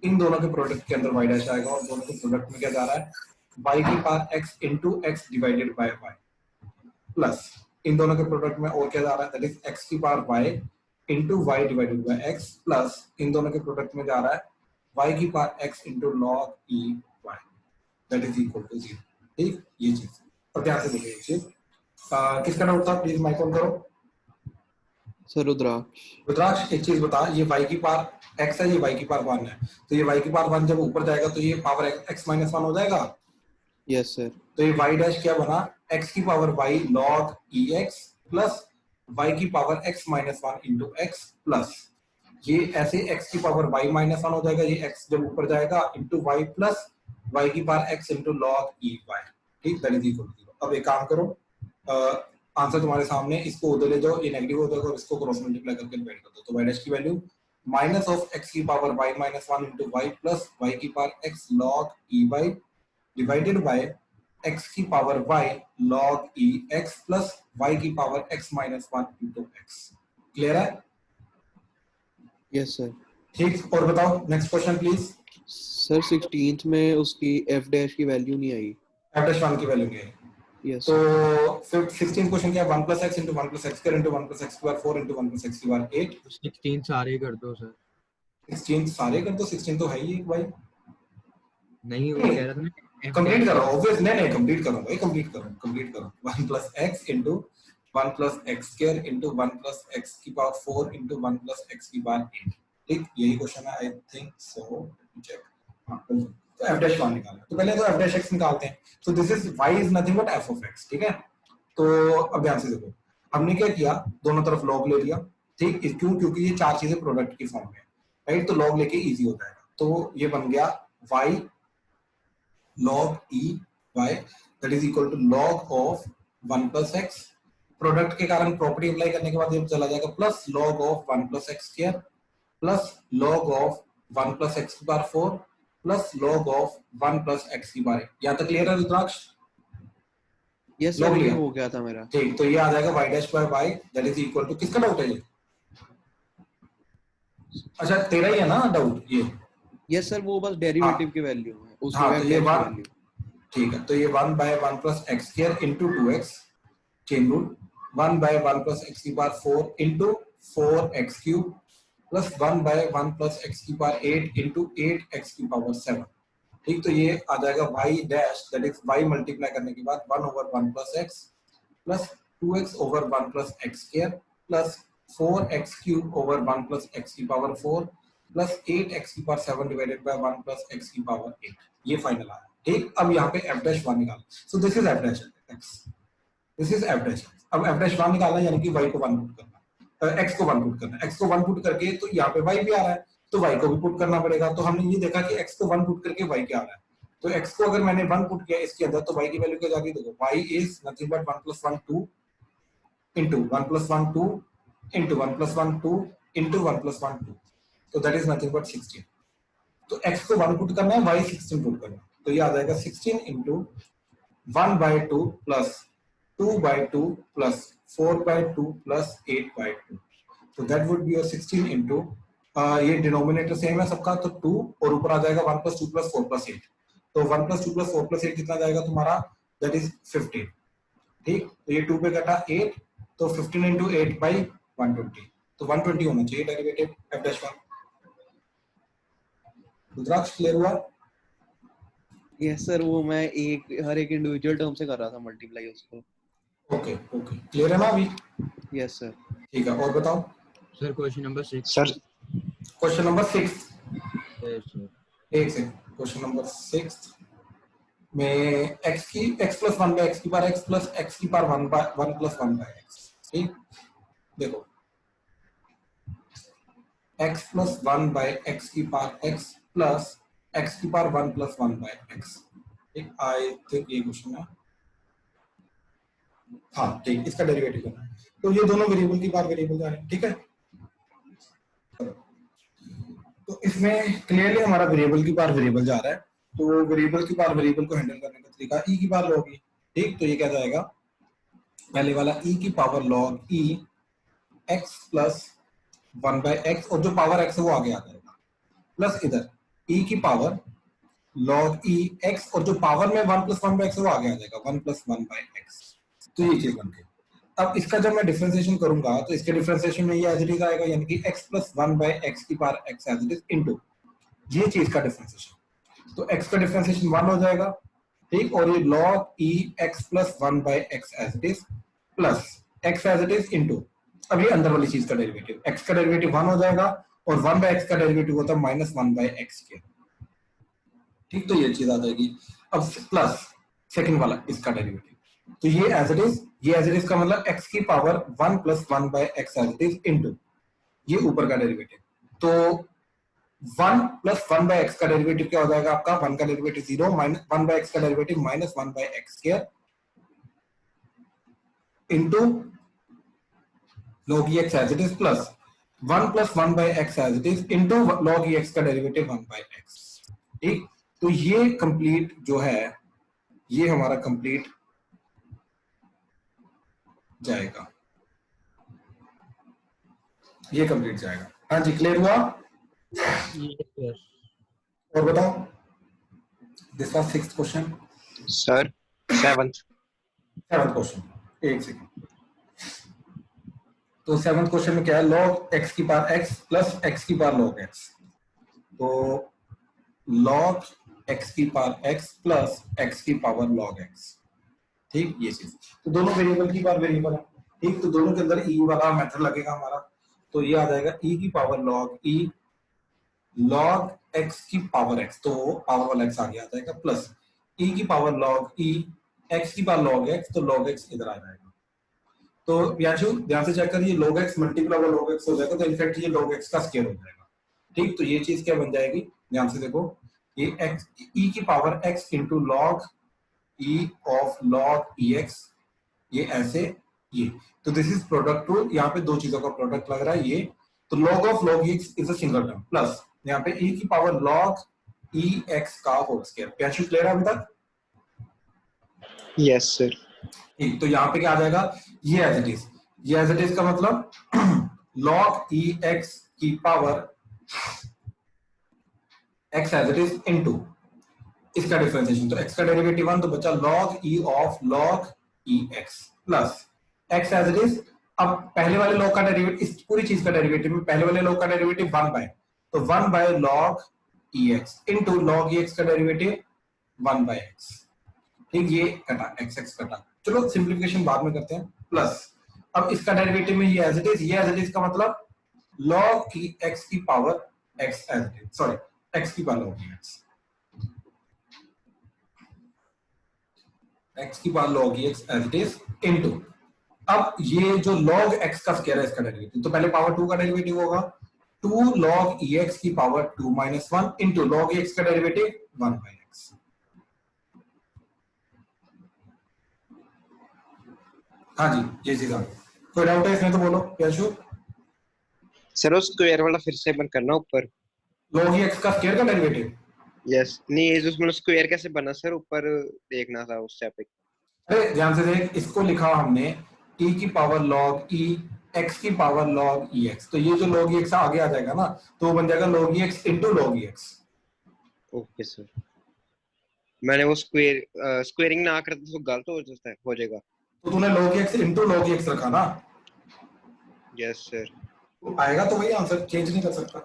इन दोनों के प्रोडक्ट के अंदर y डैश आएगा और दोनों के प्रोडक्ट में क्या जा रहा है y की power x into x divided by y plus इन दोनों के प्रोडक्ट में और क्या जा रहा है, दैट इज x की power y into y divided by x plus इन दोनों के प्रोडक्ट में जा रहा है y की power x into log e y that is equal to 0। ठीक, ये चीज और ध्यान से देखिए ये चीज। किसका डाउट था, प्लीज माइक ऑन करो। सर रुद्राक्ष एक चीज बता, ये y की पावर x है, ये y की पावर 1 है, तो ये y की पावर 1 जब ऊपर जाएगा तो ये पावर x माइनस 1 हो जाएगा। Yes sir. तो ये y डैश क्या बना, x की power y log ex plus y की power x minus 1 into x plus ये ऐसे x की पावर y माइनस 1 हो जाएगा, ये x जब ऊपर जाएगा इंटू y प्लस y की power x into log e y। ठीक, दैट इज इक्वल टू 0। अब एक काम करो, आंसर तुम्हारे सामने, इसको उधर ले जाओ, ये नेगेटिव हो जाएगा और इसको क्रॉस मल्टीप्लाई करके डिवाइड कर दो, तो y डैश की वैल्यू माइनस ऑफ x की power y minus 1 into y plus y की power x log e y divided by x की power y log e x plus y की power x minus 1 into x। Clear है? Yes sir. ठीक, और बताओ next question please. Sir 16th में उसकी f dash की वैल्यू नहीं आई, f डैश 1 की वैल्यू नहीं आई। यस। तो फिर 16th क्वेश्चन क्या है, 1 plus x into 1 plus x square into 1 plus x square 4 into 1 plus x की पावर 8। 16 सारे कर दो सर। 16 सारे कर दो, 16 तो है ही एक भाई। नहीं वो कह रहा था ना कंप्लीट करो, ऑब्वियस नहीं कंप्लीट करो भाई, कंप्लीट करो 1 plus x into 1 plus x square into 1 plus x की पावर 4 इंटू 1 प्लस x की पावर 8। ठीक, यही क्वेश्चन है आई थिंक सो, चेक। हां, तो f डैश 1 निकालना, तो पहले तो f डैश x निकालते हैं। तो this is y is nothing but f of x। ठीक है, तो अब ध्यान से देखो, हमने क्या किया, दोनों तरफ log ले लिया। ठीक, क्यों, क्योंकि ये चार चीजें प्रोडक्ट की फॉर्म में है, राइट, तो log लेके इजी हो जाएगा। तो ये बन गया y log e y that is equal to log of 1 plus x, product के कारण प्रॉपर्टी अप्लाई करने के बाद ये चला जाएगा plus log of 1 plus x square plus log of 1 plus x की power 4 plus log of 1 plus x की पावर 8। यहाँ तक क्लियर है रुद्राक्ष? यस सर, ये हो गया था मेरा। ठीक, तो ये आ जाएगा y dash by y that is equal to, किसका डाउट है ये? अच्छा तेरा ही है ना डाउट ये? यस सर, वो बस डेरिवेटिव की वैल्यू है उसकी। हाँ, तो ये 1, ठीक है, तो ये 1 by 1 plus x square into 2x, chain rule, 1 by 1 plus x की power 4 into 4x cube plus 1 by 1 plus x की पावर 8 into 8x की पावर 7। ठीक, तो ये आ जाएगा y dash that is y multiply करने के बाद 1 over 1 plus x plus 2x over 1 plus x square plus 4x cube over 1 plus x की पावर 4 प्लस 8x की power 7 divided by 1 plus x की पावर 8। ये फाइनल आया। ठीक, अब यहाँ पे f डैश 1 निकाल, सो this is f dash x, this is f dash. अब f डैश 1 निकालना यानी कि y को 1 पुट करना, x को 1 पुट करना, x को 1 पुट करके तो यहाँ पे y भी आ रहा है, तो y को भी पुट करना पड़ेगा। तो हमने ये देखा कि x को 1 पुट करके y क्या आ रहा है, तो x को अगर मैंने 1 पुट किया इसके अंदर तो y की वैल्यू क्या जाएगी, देखो y is nothing but 1 plus 1 2 into 1 plus 1 2 into 1 plus 1 2 into 1 plus 1 2, तो दैट इज नथिंग बट 16। तो x को 1 पुट करना है, y 16 पुट करना है, तो ये आ जाएगा 16 into 1 by 2 plus 2 by 2 plus 4 by 2 plus 8 by 2, तो that would be your 16 into ये डिनोमिनेटर सेम है सबका, तो 2 और ऊपर आ जाएगा 1 plus 2 plus 4 plus 8, तो 1 plus 2 plus 4 plus 8 कितना जाएगा तुम्हारा, दैट इज 15। ठीक, तो ये 2 पे कटा 8, तो 15 into 8 by 120, तो 120 होना चाहिए डेरिवेटिव f डैश 1। रुद्राक्ष क्लियर हुआ? यस सर, वो मैं हर एक इंडिविजुअल टर्म से कर रहा था मल्टीप्लाई उसको। ओके ओके, क्लियर है ना अभी? Yes sir. ठीक है, और बताओ sir question number 6। Sir question number 6, yes sir. एक सेकंड, क्वेश्चन नंबर 6 में x प्लस 1 बाय x की पावर x प्लस x की पावर 1 प्लस 1 बाय x। ठीक, देखो x प्लस 1 बाय x की पावर x प्लस x की power 1 plus 1 by x। ठीक, I think ये क्वेश्चन है। हाँ ठीक, इसका डेरिवेटिव करना है। तो ये दोनों वेरिएबल की पावर वेरिएबल जा रहे हैं। ठीक है, तो इसमें क्लियरली हमारा वेरिएबल की पावर वेरिएबल जा रहा है। तो वेरिएबल की पावर वेरिएबल को हैंडल करने का तरीका e की पावर लॉग e। ठीक, तो ये क्या जाएगा, पहले वाला e की power log e x plus 1 by x, और जो पावर x है वो आगे आ जाएगा, प्लस इधर e की पावर लॉग e x, और जो पावर में 1 प्लस 1 बाय x है वो आगे आ जाएगा 1 प्लस 1 बाय x। तो ये चीज बन गई। अब इसका जब मैं डिफरेंशिएशन करूंगा तो इसके डिफरेंशिएशन में ये एज इट इज आएगा, यानी कि x प्लस 1 बाय x की power x as it is into ये चीज का डिफरेंशिएशन। तो x का डिफरेंशिएशन 1 हो जाएगा। ठीक, और ये log e x plus 1 by x as it is plus x as it is into, अब ये अंदर वाली चीज का डेरिवेटिव, x का डेरिवेटिव 1 हो जाएगा और 1 बाय x का डेरिवेटिव होता है माइनस 1 बाय x के। ठीक, तो ये चीज आ जाएगी। अब प्लस सेकंड वाला इसका डेरिवेटिव, तो ये एज इट इज, ये एज इट इज का मतलब x की power 1 plus 1 by x as it is into ये ऊपर का डेरिवेटिव। तो 1 प्लस 1 बाय x का डेरिवेटिव क्या हो जाएगा आपका, 1 का डेरिवेटिव 0 माइनस 1 बाय x का derivative minus 1 by x square into log x as it is plus 1 plus 1 by x as it is into log x का डेरिवेटिव 1 बाय x। ठीक, तो ये कंप्लीट जो है ये हमारा कंप्लीट जाएगा, ये कंप्लीट जाएगा। हाँ जी, क्लियर हुआ? और बताओ, this was 6th question sir. 7th question, एक सेकंड। तो 7th क्वेश्चन में क्या है, log x की पावर x प्लस x की पावर log x। तो log x की पावर x प्लस x की पावर log x। ठीक, ये चीज, तो दोनों वेरिएबल की पावर वेरिएबल है। ठीक, तो दोनों के अंदर e वाला मेथड लगेगा हमारा, तो ये आ जाएगा e की power log e log x की पावर x, तो पावर वाला x आगे आ जाएगा, प्लस e की पावर log e x की पावर log x, तो log x इधर आ जाएगा। तो याशु ध्यान से चेक करिए, log x multiply by log x हो जाएगा, तो इनफैक्ट ये log x का स्क्वायर हो जाएगा। ठीक, तो ये चीज क्या बन जाएगी, ध्यान से देखो, ये x e की power x into log e of log ex, ये ऐसे ये, तो दिस इज प्रोडक्ट रूल। यहाँ पे दो चीजों का प्रोडक्ट लग रहा है ये, तो log of log ex is a single term, plus यहाँ पे e की पावर log ex का होल स्क्वायर। याशु क्लियर है अभी तक? Yes sir. ठीक, तो यहाँ पे क्या आ जाएगा, ये एज इट इज, ये एज इट इज का मतलब log ex की power x as it is into इसका डिफरेंशिएशन, तो x का डेरिवेटिव 1, तो बचा log e of log ex plus x as it is. अब पहले वाले log का डेरिवेटिव, इस पूरी चीज का डेरिवेटिव में पहले वाले log का डेरिवेटिव 1 बाय, तो 1 by log ex into log ex का डेरिवेटिव 1 बाय x। ठीक, ये कटा x कटा, चलो सिंपलीफिकेशन बाद में करते हैं, प्लस अब इसका डेरिवेटिव में ये एज इट इज, ये एज इट इज का मतलब log x की power x as it is, sorry x की पावर log x, x की power log x as it is into, अब ये जो log x का स्क्वायर है इसका डेरिवेटिव, तो पहले पावर 2 का डेरिवेटिव होगा 2 log ex की power 2 minus 1 into log x का डेरिवेटिव 1 बाय x। हाँ जी, ये चीज आ गई। कोई डाउट है इसमें तो बोलो याशु। सर वो स्क्वायर वाला फिर से बन करना ऊपर, log x का स्क्वायर का डेरिवेटिव। यस, नहीं ये जो मतलब स्क्वायर कैसे बना सर, ऊपर देखना था उस पे। अरे ध्यान से देख, इसको लिखा हमने e की पावर log e x की पावर log ex, तो ये जो log ex आगे आ जाएगा ना, तो वो बन जाएगा log ex into log ex। Okay sir, मैंने वो स्क्वेयरिंग ना करते तो गलत हो जाता है, हो जाएगा। तो तूने log x into log ex रखा ना। यस सर, तो आएगा तो वही आंसर, चेंज नहीं कर सकता।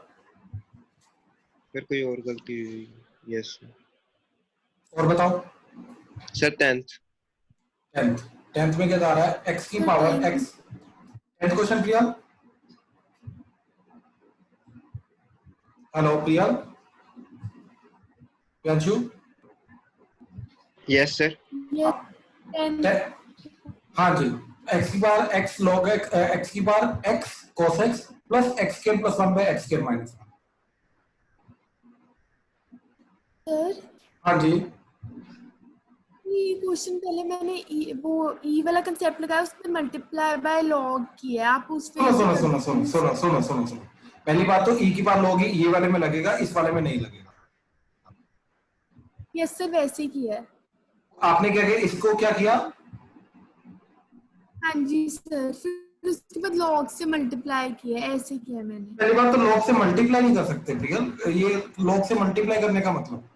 फिर कोई और गलती हुई। यस और बताओ सर। 10th में क्या जा रहा है, x की power x। 10th question Priya, hello Priya, Priyanshu, yes sir. ये 10 हाँ जी, x की पावर x log x की power x cos x plus x square plus 1 by x square minus 1। Sir हाँ जी, ये क्वेश्चन पहले मैंने वो ई वाला कंसेप्ट लगाया, उसमें मल्टीप्लाई बाय लॉग किया है। आप उस पे सुनो सुनो सुनो सुनो सुनो सुनो सुनो सुनो पहली बात तो e की पावर log ये वाले में लगेगा, इस वाले में नहीं लगेगा। यस सर, वैसे ही किया है। आपने क्या किया, इसको क्या किया? हाँ जी सर, फिर उसके बाद लॉग से मल्टीप्लाई किया, ऐसे किया मैंने। पहली बात तो log से मल्टीप्लाई नहीं कर सकते प्रियल, ये log से मल्टीप्लाई करने का मतलब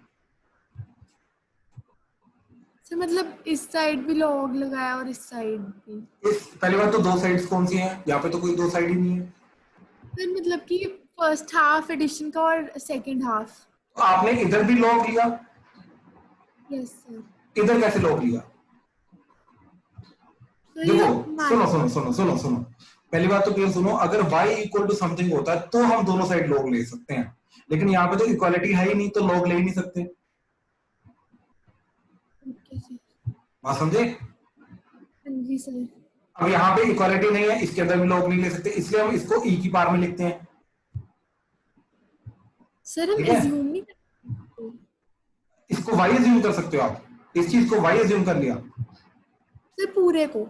सर मतलब इस साइड भी लॉग लगाया और इस साइड भी। इस पहली बात तो दो साइड्स कौन सी हैं? यहाँ पे तो कोई दो साइड ही नहीं है। सर मतलब कि फर्स्ट हाफ एडिशन का और सेकंड हाफ। तो आपने इधर भी log लिया, यस सर। इधर कैसे log लिया? देखो सुनो सुनो सुनो सुनो सुनो पहली बात तो क्लियर सुनो, अगर y इक्वल टू समथिंग होता है तो हम दोनों साइड log ले सकते हैं, लेकिन यहाँ पे तो इक्वालिटी है ही नहीं तो log ले ही नहीं सकते। बात समझे? हाँ जी सर। अब यहाँ पे इक्वालिटी नहीं है, इसके अंदर भी log नहीं ले सकते, इसलिए हम इसको e की पावर में लिखते हैं। सर हम ठीक है? assume नहीं करते। इसको y assume कर सकते हो आप, इस चीज को y assume कर लिया, सर पूरे को,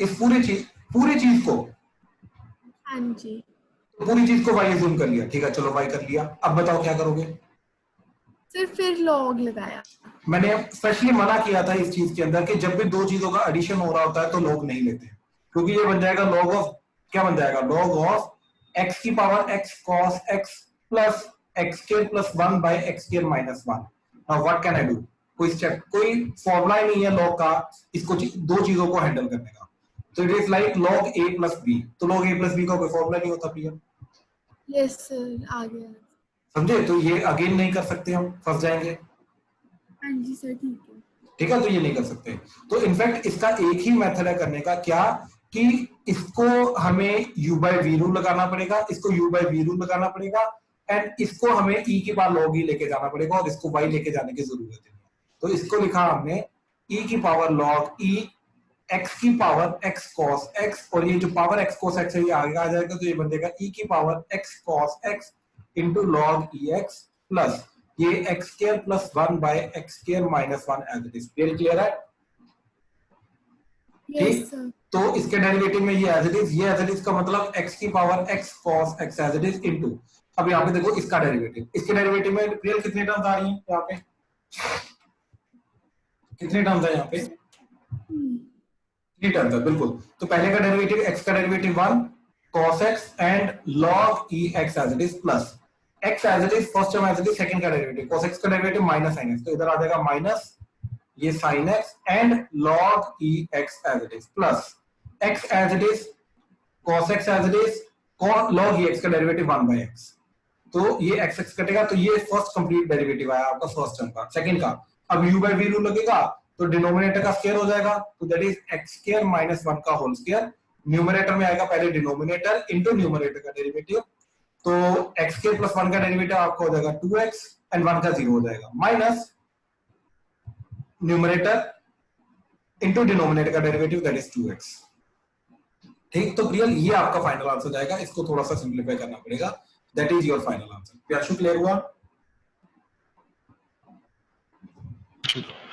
इस पूरी चीज को, हाँ जी तो पूरी चीज को y assume कर लिया। ठीक है, चलो y कर लिया, अब बताओ क्या करोगे? सर फिर लॉग लगाया। मैंने स्पेशली मना किया था इस चीज के अंदर कि जब भी दो चीजों का एडिशन हो रहा होता है तो log नहीं लेते, क्योंकि ये बन जाएगा log ऑफ, क्या बन जाएगा, log ऑफ x की power x cos x plus x square plus 1 by x square minus 1। Now what can I do? कोई स्टेप, कोई फॉर्मूला ही नहीं है log का इसको दो चीजों को हैंडल करने का, तो it is like log a plus b। तो log a प्लस b का कोई फॉर्मूला नहीं होता प्रिया। यस सर, आ गया। समझे? तो ये अगेन नहीं कर सकते, हम फंस जाएंगे। हाँ जी सर, ठीक है। ठीक है, तो ये नहीं कर सकते। तो इनफैक्ट इसका एक ही मेथड है करने का, क्या कि इसको हमें u बाय v रूल लगाना पड़ेगा, इसको u बाय v रूल लगाना पड़ेगा, एंड इसको हमें e की पावर log e लेके जाना पड़ेगा, और इसको y लेके जाने की जरूरत है। तो इसको लिखा हमने e की पावर log e x की पावर x cos x, और ये जो पावर x cos x है ये आगे आ जाएगा, तो ये बन जाएगा e की power x cos x into log ex plus ये x square plus 1 by x square minus 1 as it is. Clear है? Yes sir. तो इसके डेरिवेटिव में ये एज इट इज, ये एज इट इज का मतलब x की power x cos x as it is into, अब यहाँ पे देखो इसका डेरिवेटिव, इसके डेरिवेटिव में रियल कितने टर्म्स आ रही हैं यहाँ पे? कितने टर्म्स है यहाँ पे? 3 टर्म्स है, बिल्कुल। तो पहले का डेरिवेटिव x का derivative 1 cos x and log ex as it is plus x as it is, first term as it is, second का डेरिवेटिव cos x का डेरिवेटिव माइनस sin x, तो इधर आ जाएगा माइनस ये sin x and log ex as it is plus x as it is cos x as it is log ex का derivative 1 by x, तो ये x x कटेगा, तो ये फर्स्ट कंप्लीट डेरिवेटिव आया आपका फर्स्ट टर्म का। सेकंड का अब u बाय v रूल लगेगा तो डिनोमिनेटर का स्क्वायर हो जाएगा, तो that is x square minus 1 का होल स्क्वायर, न्यूमरेटर में आएगा पहले डिनोमिनेटर इनटू न्यूमरेटर का डेरिवेटिव, तो x स्क्वायर प्लस 1 का डेरिवेटिव आपका हो जाएगा 2x एंड 1 का 0 हो जाएगा, माइनस न्यूमरेटर इनटू डिनोमिनेटर का डेरिवेटिव दैट इज 2x। ठीक, तो रियल ये आपका फाइनल आंसर जाएगा, इसको थोड़ा सा सिंपलीफाई करना पड़ेगा, that is your final answer. Piyashu clear हुआ?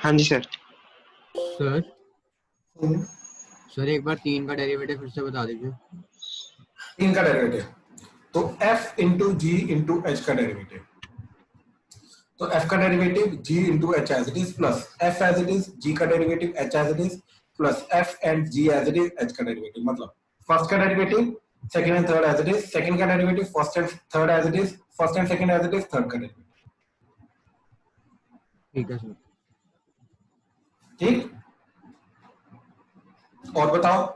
हाँ जी सर। सर सर एक बार 3 का डेरिवेटिव फिर से बता दीजिए। 3 का डेरिवेटिव तो f into g into h का डेरिवेटिव, तो f का derivative g into h as it is plus f as it is, g का derivative h as it is plus f and g as it is, h का derivative, मतलब first का derivative second and third as it is, second का derivative first and third as it is, first and second as it is, third का derivative. ठीक है sir. ठीक, और बताओ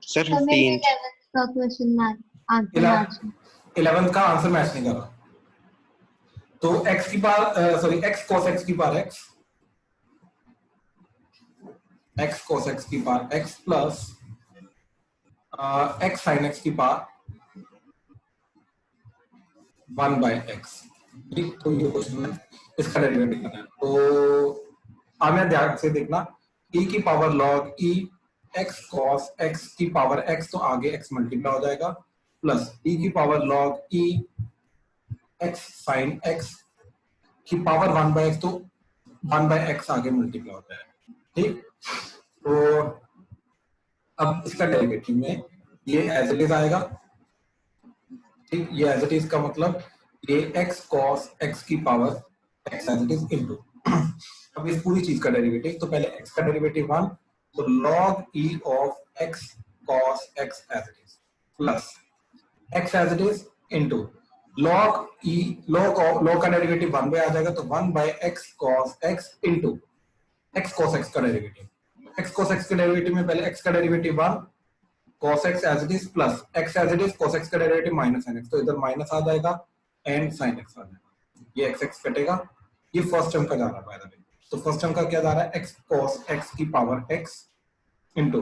सर। तो मेरे 11th का क्वेश्चन आंसर मैच 11th का आंसर मैच नहीं कर रहा, तो x की power sorry x cos x की पावर x cos x की power x plus x sin x की पावर 1 बाय x। ठीक, तो ये क्वेश्चन है, इसका डेरिवेटिव करना है। तो हमें ध्यान से देखना, e की power log e x cos x की पावर x, तो आगे x मल्टीप्लाई हो जाएगा, प्लस e की power log e x sin x की पावर 1/x, तो 1/x आगे मल्टीप्लाई होता है। ठीक, तो अब इसका डेरिवेटिव में ये एज इट इज आएगा। ठीक, ये एज इट इज का मतलब ये x cos x की power x as it is into, अब इस पूरी चीज का डेरिवेटिव, तो पहले x का डेरिवेटिव 1, तो log e of x cos x as it is, plus x as it is into log e, log का डेरिवेटिव 1 बाय आ जाएगा, तो 1/x cos x into x cos x का डेरिवेटिव। x cos x के derivative में पहले x का derivative 1, cos x as it is, plus x as it is, cos x का डेरिवेटिव माइनस sin x, तो इधर माइनस आ जाएगा and sin x आ जाएगा, ये x कटेगा। ये फर्स्ट टर्म का जा रहा है बाय द वे, तो फर्स्ट टर्म का क्या जा रहा है, x cos x की पावर x इनटू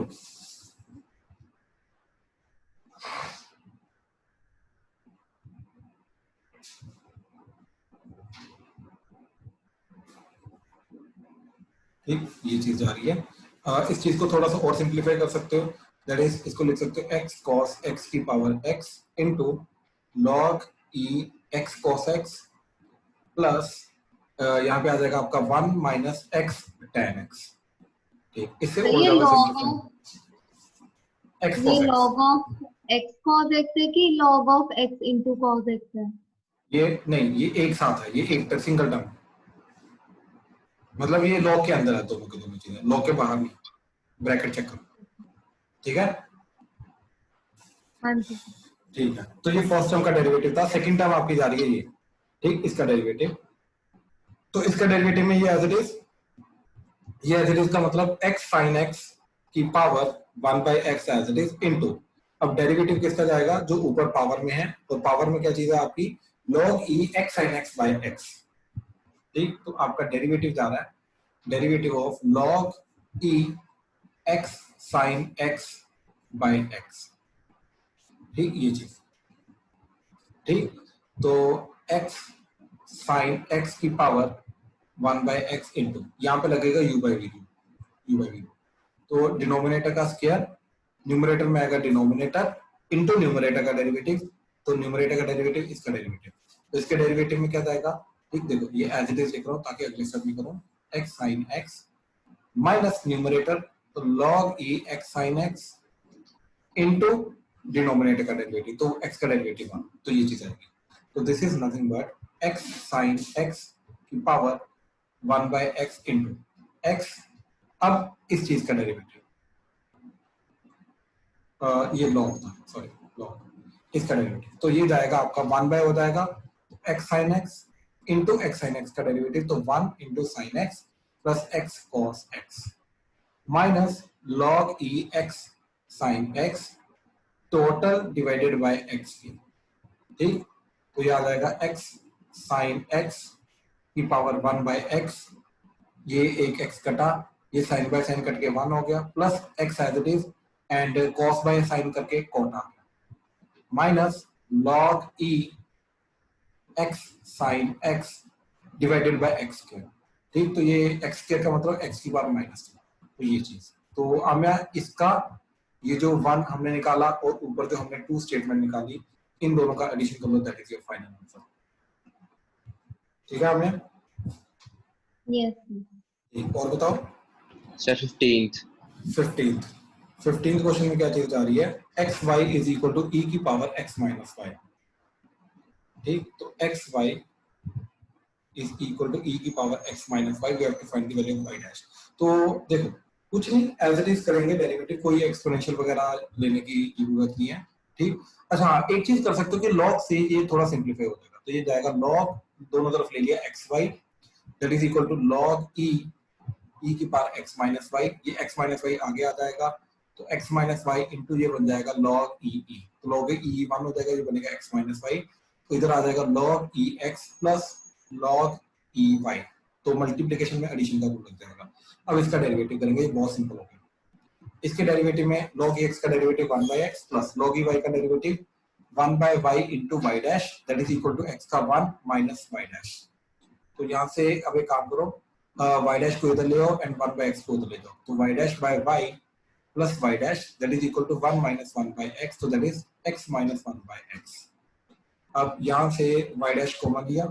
ठीक, ये चीज जा रही है। इस चीज को थोड़ा सा और सिंप्लीफाई कर सकते हो, दैट इज इसको लिख सकते हो x cos x की power x into log e x cos x plus यहाँ पे आ जाएगा आपका 1 माइनस x tan x। ठीक, इससे और ये ज्यादा log of x cos x है कि log of x into cos x है? ये नहीं, ये एक साथ है, ये एक सिंगल टर्म, मतलब ये लॉग के अंदर है दोनों के दोनों चीजें, लॉग के बाहर नहीं, ब्रैकेट चेक करो। ठीक है, हाँ जी, ठीक है, तो ये फर्स्ट टर्म का डेरिवेटिव था। सेकंड टर्म आपकी जा रही है ये, ठीक, इसका डेरिवेटिव, तो इसका डेरिवेटिव में ये एज इट इज, ये एज इट इज का मतलब x sin x की power 1/x as it is into, अब डेरिवेटिव किसका जाएगा, जो ऊपर पावर में है, और पावर में क्या चीज है आपकी, log e x sin x by x। ठीक, तो आपका डेरिवेटिव जा रहा है, derivative of log e x sin x by x। ठीक, ये चीज, ठीक, तो x sin x की पावर 1/x इनटू, यहाँ पे लगेगा u/v2, तो डिनोमिनेटर का स्क्वायर, न्यूमरेटर में आएगा डिनोमिनेटर इनटू न्यूमरेटर का डेरिवेटिव, तो न्यूमरेटर का डेरिवेटिव इसका डेरिवेटिव, तो इसके डेरिवेटिव में क्या जाएगा, ठीक, देखो ये एज इट इज लिख रहा हूं ताकि अगले स्टेप में करूं, x sin x minus numerator, तो log e x sin x into denominator का डेरिवेटिव, तो x का डेरिवेटिव 1, तो ये चीज आएगी, तो this is nothing but x sin x की पावर 1/x इनटू x। अब इस चीज का डेरिवेटिव, ये log था, सॉरी log, इसका डेरिवेटिव, तो ये जाएगा आपका 1/, हो जाएगा x sin x into x sin x का डेरिवेटिव, तो 1 into sin x plus x cos x minus log e x sin x total divided by x की। ठीक, तो ये आ जाएगा x sin x की पावर 1/x, ये एक x कटा, ये sin बाय sin कट के 1 हो गया, plus x as it is and cos by sin करके cot आ गया, minus log e x sin x divided by x square. ठीक, तो ये x स्क्वायर का मतलब x की पावर माइनस, तो ये चीज, तो हमें इसका ये जो 1 हमने निकाला और ऊपर जो हमने 2 स्टेटमेंट निकाली, इन दोनों का एडिशन कर लो, that is your final answer. ठीक है, हमें यस, ठीक, और बताओ सर 15th क्वेश्चन में क्या चीज जा रही है, x y is equal to e की पावर x माइनस वाई। ठीक, तो x y is equal to e की power x minus y, we have to find the value of y dash. तो देखो कुछ नहीं, एज इट इज करेंगे derivative, कोई एक्सपोनेंशियल वगैरह लेने की जरूरत नहीं है। ठीक, अच्छा हाँ, एक चीज कर सकते हो कि log से ये थोड़ा सिंप्लीफाई हो जाएगा, तो ये जाएगा log, दोनों तरफ ले लिया xy, that is equal to log e की पावर x माइनस वाई, ये x माइनस वाई आगे आ जाएगा, तो x माइनस वाई इंटू ये बन जाएगा log e, तो log e 1 हो जाएगा, ये बनेगा x माइनस वाई, तो इधर आ जाएगा log e x plus log e y, तो मल्टीप्लिकेशन में एडिशन का रूल लग जाएगा। अब इसका डेरिवेटिव करेंगे, ये बहुत सिंपल हो गया। इसके डेरिवेटिव में log e x का derivative 1/x plus log e y का derivative 1/y into y dash, that is equal to x का 1 माइनस y डैश। तो यहाँ से अब एक काम करो, y डैश को इधर ले आओ एंड 1 by x को उधर ले जाओ, तो y dash by y plus y dash that is equal to 1 minus 1 by x, so that is x minus 1 by x. अब यहाँ से y dash कॉमन लिया,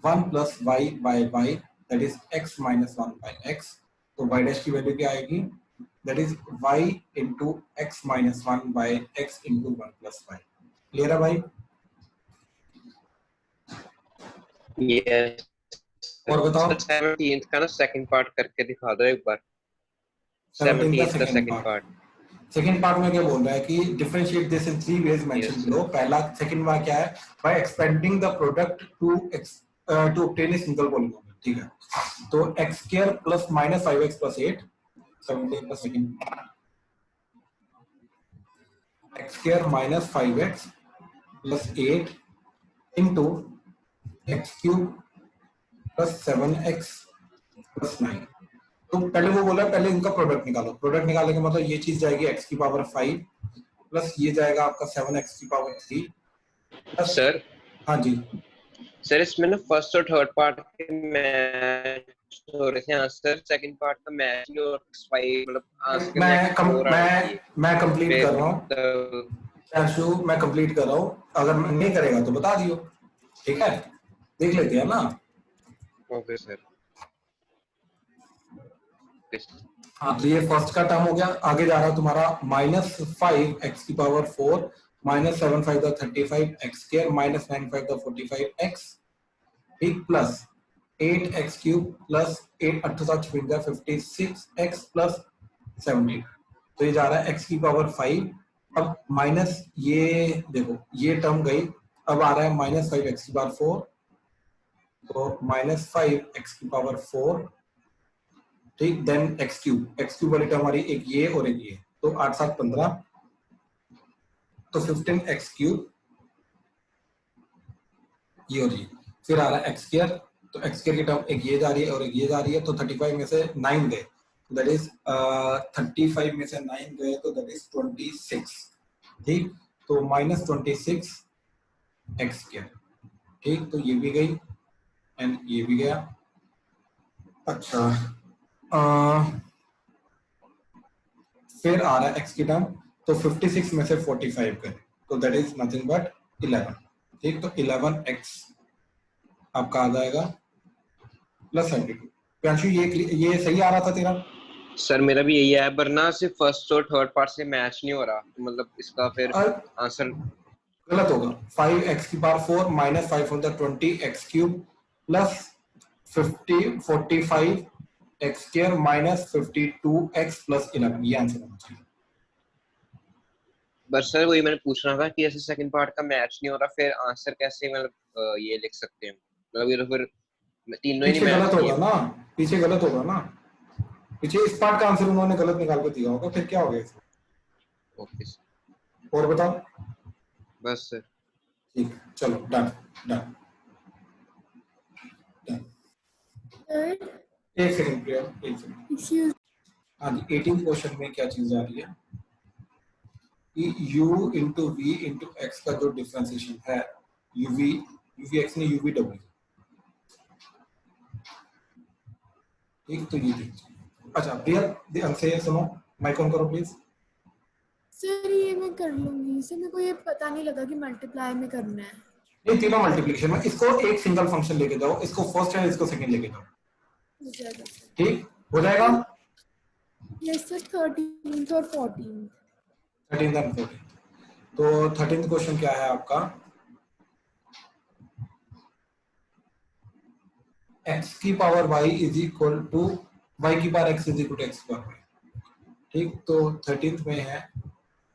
1 plus y by y that is x minus 1 by x, तो y dash की value क्या आएगी, that is y into x minus 1 by x into 1 plus y. Clear है भाई? Yes. और बताओ 17th का ना सेकंड पार्ट करके दिखा दो एक बार। 17th का सेकंड पार्ट। सेकंड पार्ट में क्या बोल रहा है कि differentiate this in 3 ways mention below. पहला सेकंड में क्या है, by expanding the product to obtain a single polynomial, ठीक है। तो x square plus minus 5x plus 8, 17 का second, x square minus 5x plus 8 into x cube plus 7x plus 9। तो पहले वो बोला पहले इनका प्रोडक्ट निकालो, प्रोडक्ट निकालने का मतलब ये चीज जाएगी x की पावर 5 प्लस ये जाएगा आपका 7x की पावर 3 प्लस। सर हाँ जी सर, इसमें ना फर्स्ट और थर्ड पार्ट के मैच हो रहे थे आंसर, सेकंड पार्ट का मैच नहीं, और 5 मतलब आंसर मैं कंप्लीट कर रहा हूँ, मैं कंप्लीट कर रहा हूँ, अगर नहीं करेगा तो बता दियो, ठीक है, देख लेते हैं ना। Okay sir. हाँ तो ये फर्स्ट का टर्म हो गया, आगे जा रहा है तुम्हारा माइनस 5x की power 4 minus 7 5 the 35 x square minus 9 5 the 45 x, ठीक, plus 8x cube plus 8 8 56 x plus 17। तो ये जा रहा है x की पावर 5, अब माइनस ये देखो ये टर्म गई, अब आ रहा है माइनस 5x की पावर 4, तो माइनस 5x की पावर 4, ठीक, देन x क्यूब वाली टर्म हमारी एक ये और एक ये, तो 8 7 15, तो 15x क्यूब ये और ये, फिर आ रहा है x स्क्वायर, तो x स्क्वायर की टर्म एक ये जा रही है और एक ये जा रही है, तो 35 में से 9 गए, दैट इज 35 में से 9 गए तो दैट इज 26, ठीक, तो माइनस 26 x स्क्वायर, ठीक, तो ये भी गई एंड ये भी गया। अच्छा फिर आ रहा है x की टर्म, तो 56 में से 45 करें तो दैट इज नथिंग बट 11, ठीक, तो 11x आपका आ जाएगा प्लस 72। प्रियांशु ये सही आ रहा था तेरा? सर मेरा भी यही है, वरना सिर्फ फर्स्ट और थर्ड पार्ट से मैच नहीं हो रहा, तो मतलब इसका फिर आंसर गलत होगा। 5x की पावर 4 माइनस 5 होता है 20x cube plus 45 x square minus 52x plus 11, ये आंसर होना चाहिए। बस सर वही मैंने पूछना था कि ऐसे सेकंड पार्ट का मैच नहीं हो रहा, फिर आंसर कैसे मतलब ये लिख सकते हैं, मतलब ये तो फिर तीनों ही नहीं मैच गलत होगा ना, पीछे गलत होगा ना, पीछे इस पार्ट का आंसर उन्होंने गलत निकाल के दिया होगा, फिर क्या हो गया इसमें? ओके और बताओ। बस सर ठीक, चलो डन डन। एक सेकंड प्रिया, एक सेकंड। हाँ जी 18 क्वेश्चन में क्या चीज आ रही है कि u into v into x का जो डिफरेंशिएशन है, uvx ने uvw, ठीक, तो ये देखिए। अच्छा प्रिया ध्यान से सुनो, माइक ऑन करो प्लीज। सर ये मैं कर लूंगी, सर मेरे को ये पता नहीं लगा कि मल्टीप्लाई में करना है। नहीं, तीनों मल्टीप्लिकेशन में, इसको एक सिंगल फंक्शन लेके जाओ, इसको फर्स्ट है इसको सेकंड लेके जाओ, ठीक हो जाएगा। यस सर 13th और 14th। 13th और 14th। तो 13th क्वेश्चन क्या है आपका, x की power y is equal to y की power x is equal to x की पावर y, ठीक, तो 13th में है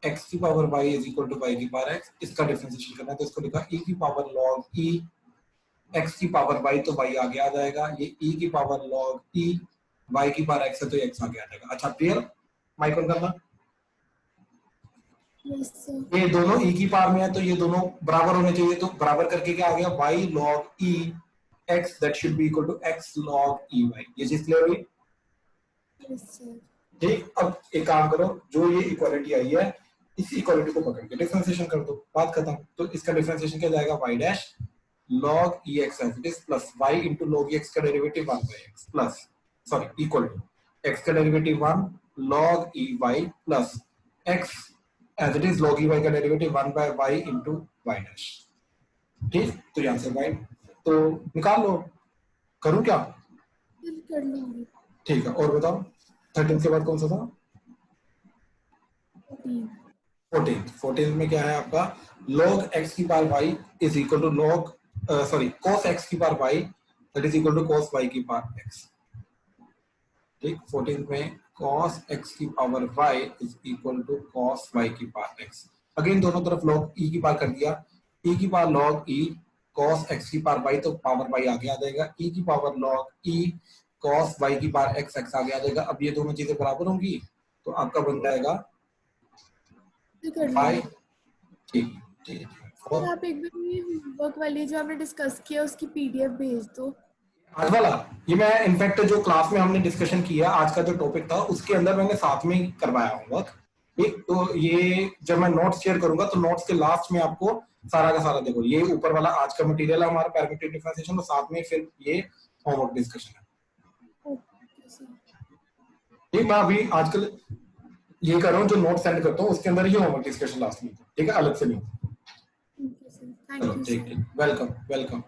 x की power y is equal to y की पावर x, इसका डिफरेंशिएशन करना है, तो इसको लिखा e की पावर log e x की पावर y, तो y आगे आ जाएगा, ये e की पावर log e y की पावर x है तो x आगे आ जाएगा। अच्छा क्लियर, माइक ऑन करना। Yes sir. ये दोनों e की पावर में है तो ये दोनों बराबर होने चाहिए, तो बराबर करके क्या आ गया, y log e x that should be equal to x log e y, ये चीज क्लियर हुई? Yes sir. ठीक, अब एक काम करो, जो ये इक्वालिटी आई है इस इक्वालिटी को पकड़ के डिफरेंशिएशन कर दो, बात खत्म। तो इसका डिफरेंशिएशन क्या जाएगा, y dash log ex as it is plus y into log ex का derivative 1 by x plus sorry equal to x का derivative 1 log ey plus x as it is log ey का derivative 1 by y into y dash। ठीक, तो यहाँ से y तो निकाल लो। करूँ क्या? कर लूंगी। ठीक है, और बताओ 13 के बाद कौन सा था? 14 में क्या है आपका? log x की power y is equal to log cos x की power y that is equal to cos y की पावर x। ठीक, 14 में cos x की power y is equal to cos y की पावर x। अगेन दोनों तरफ log e की power कर दिया, e की power log e cos x की पावर y, तो पावर y आगे आ जाएगा, e की power log e cos y की पावर x आ गया जाएगा। अब ये दोनों चीजें बराबर होंगी तो आपका बन जाएगा y। ठीक ठीक। और आप एक बार ये होमवर्क वाली जो आपने डिस्कस किया उसकी पीडीएफ भेज दो। आज वाला ये मैं इनफैक्ट जो क्लास में हमने डिस्कशन किया आज का जो टॉपिक था उसके अंदर मैंने साथ में ही करवाया होमवर्क। ठीक, तो ये जब मैं नोट्स शेयर करूंगा तो नोट्स के लास्ट में आपको सारा का सारा देखो, ये ऊपर वाला आज का मटेरियल है हमारा पैरामीट्रिक डिफरेंशिएशन, तो साथ में फिर ये होमवर्क डिस्कशन है। ठीक, मैं अभी आजकल ये कर रहा हूँ, जो नोट सेंड करता हूँ उसके अंदर ये होमवर्क डिस्कशन लास्ट में, ठीक है, अलग से नहीं। Thank you. ठीक, वेलकम वेलकम।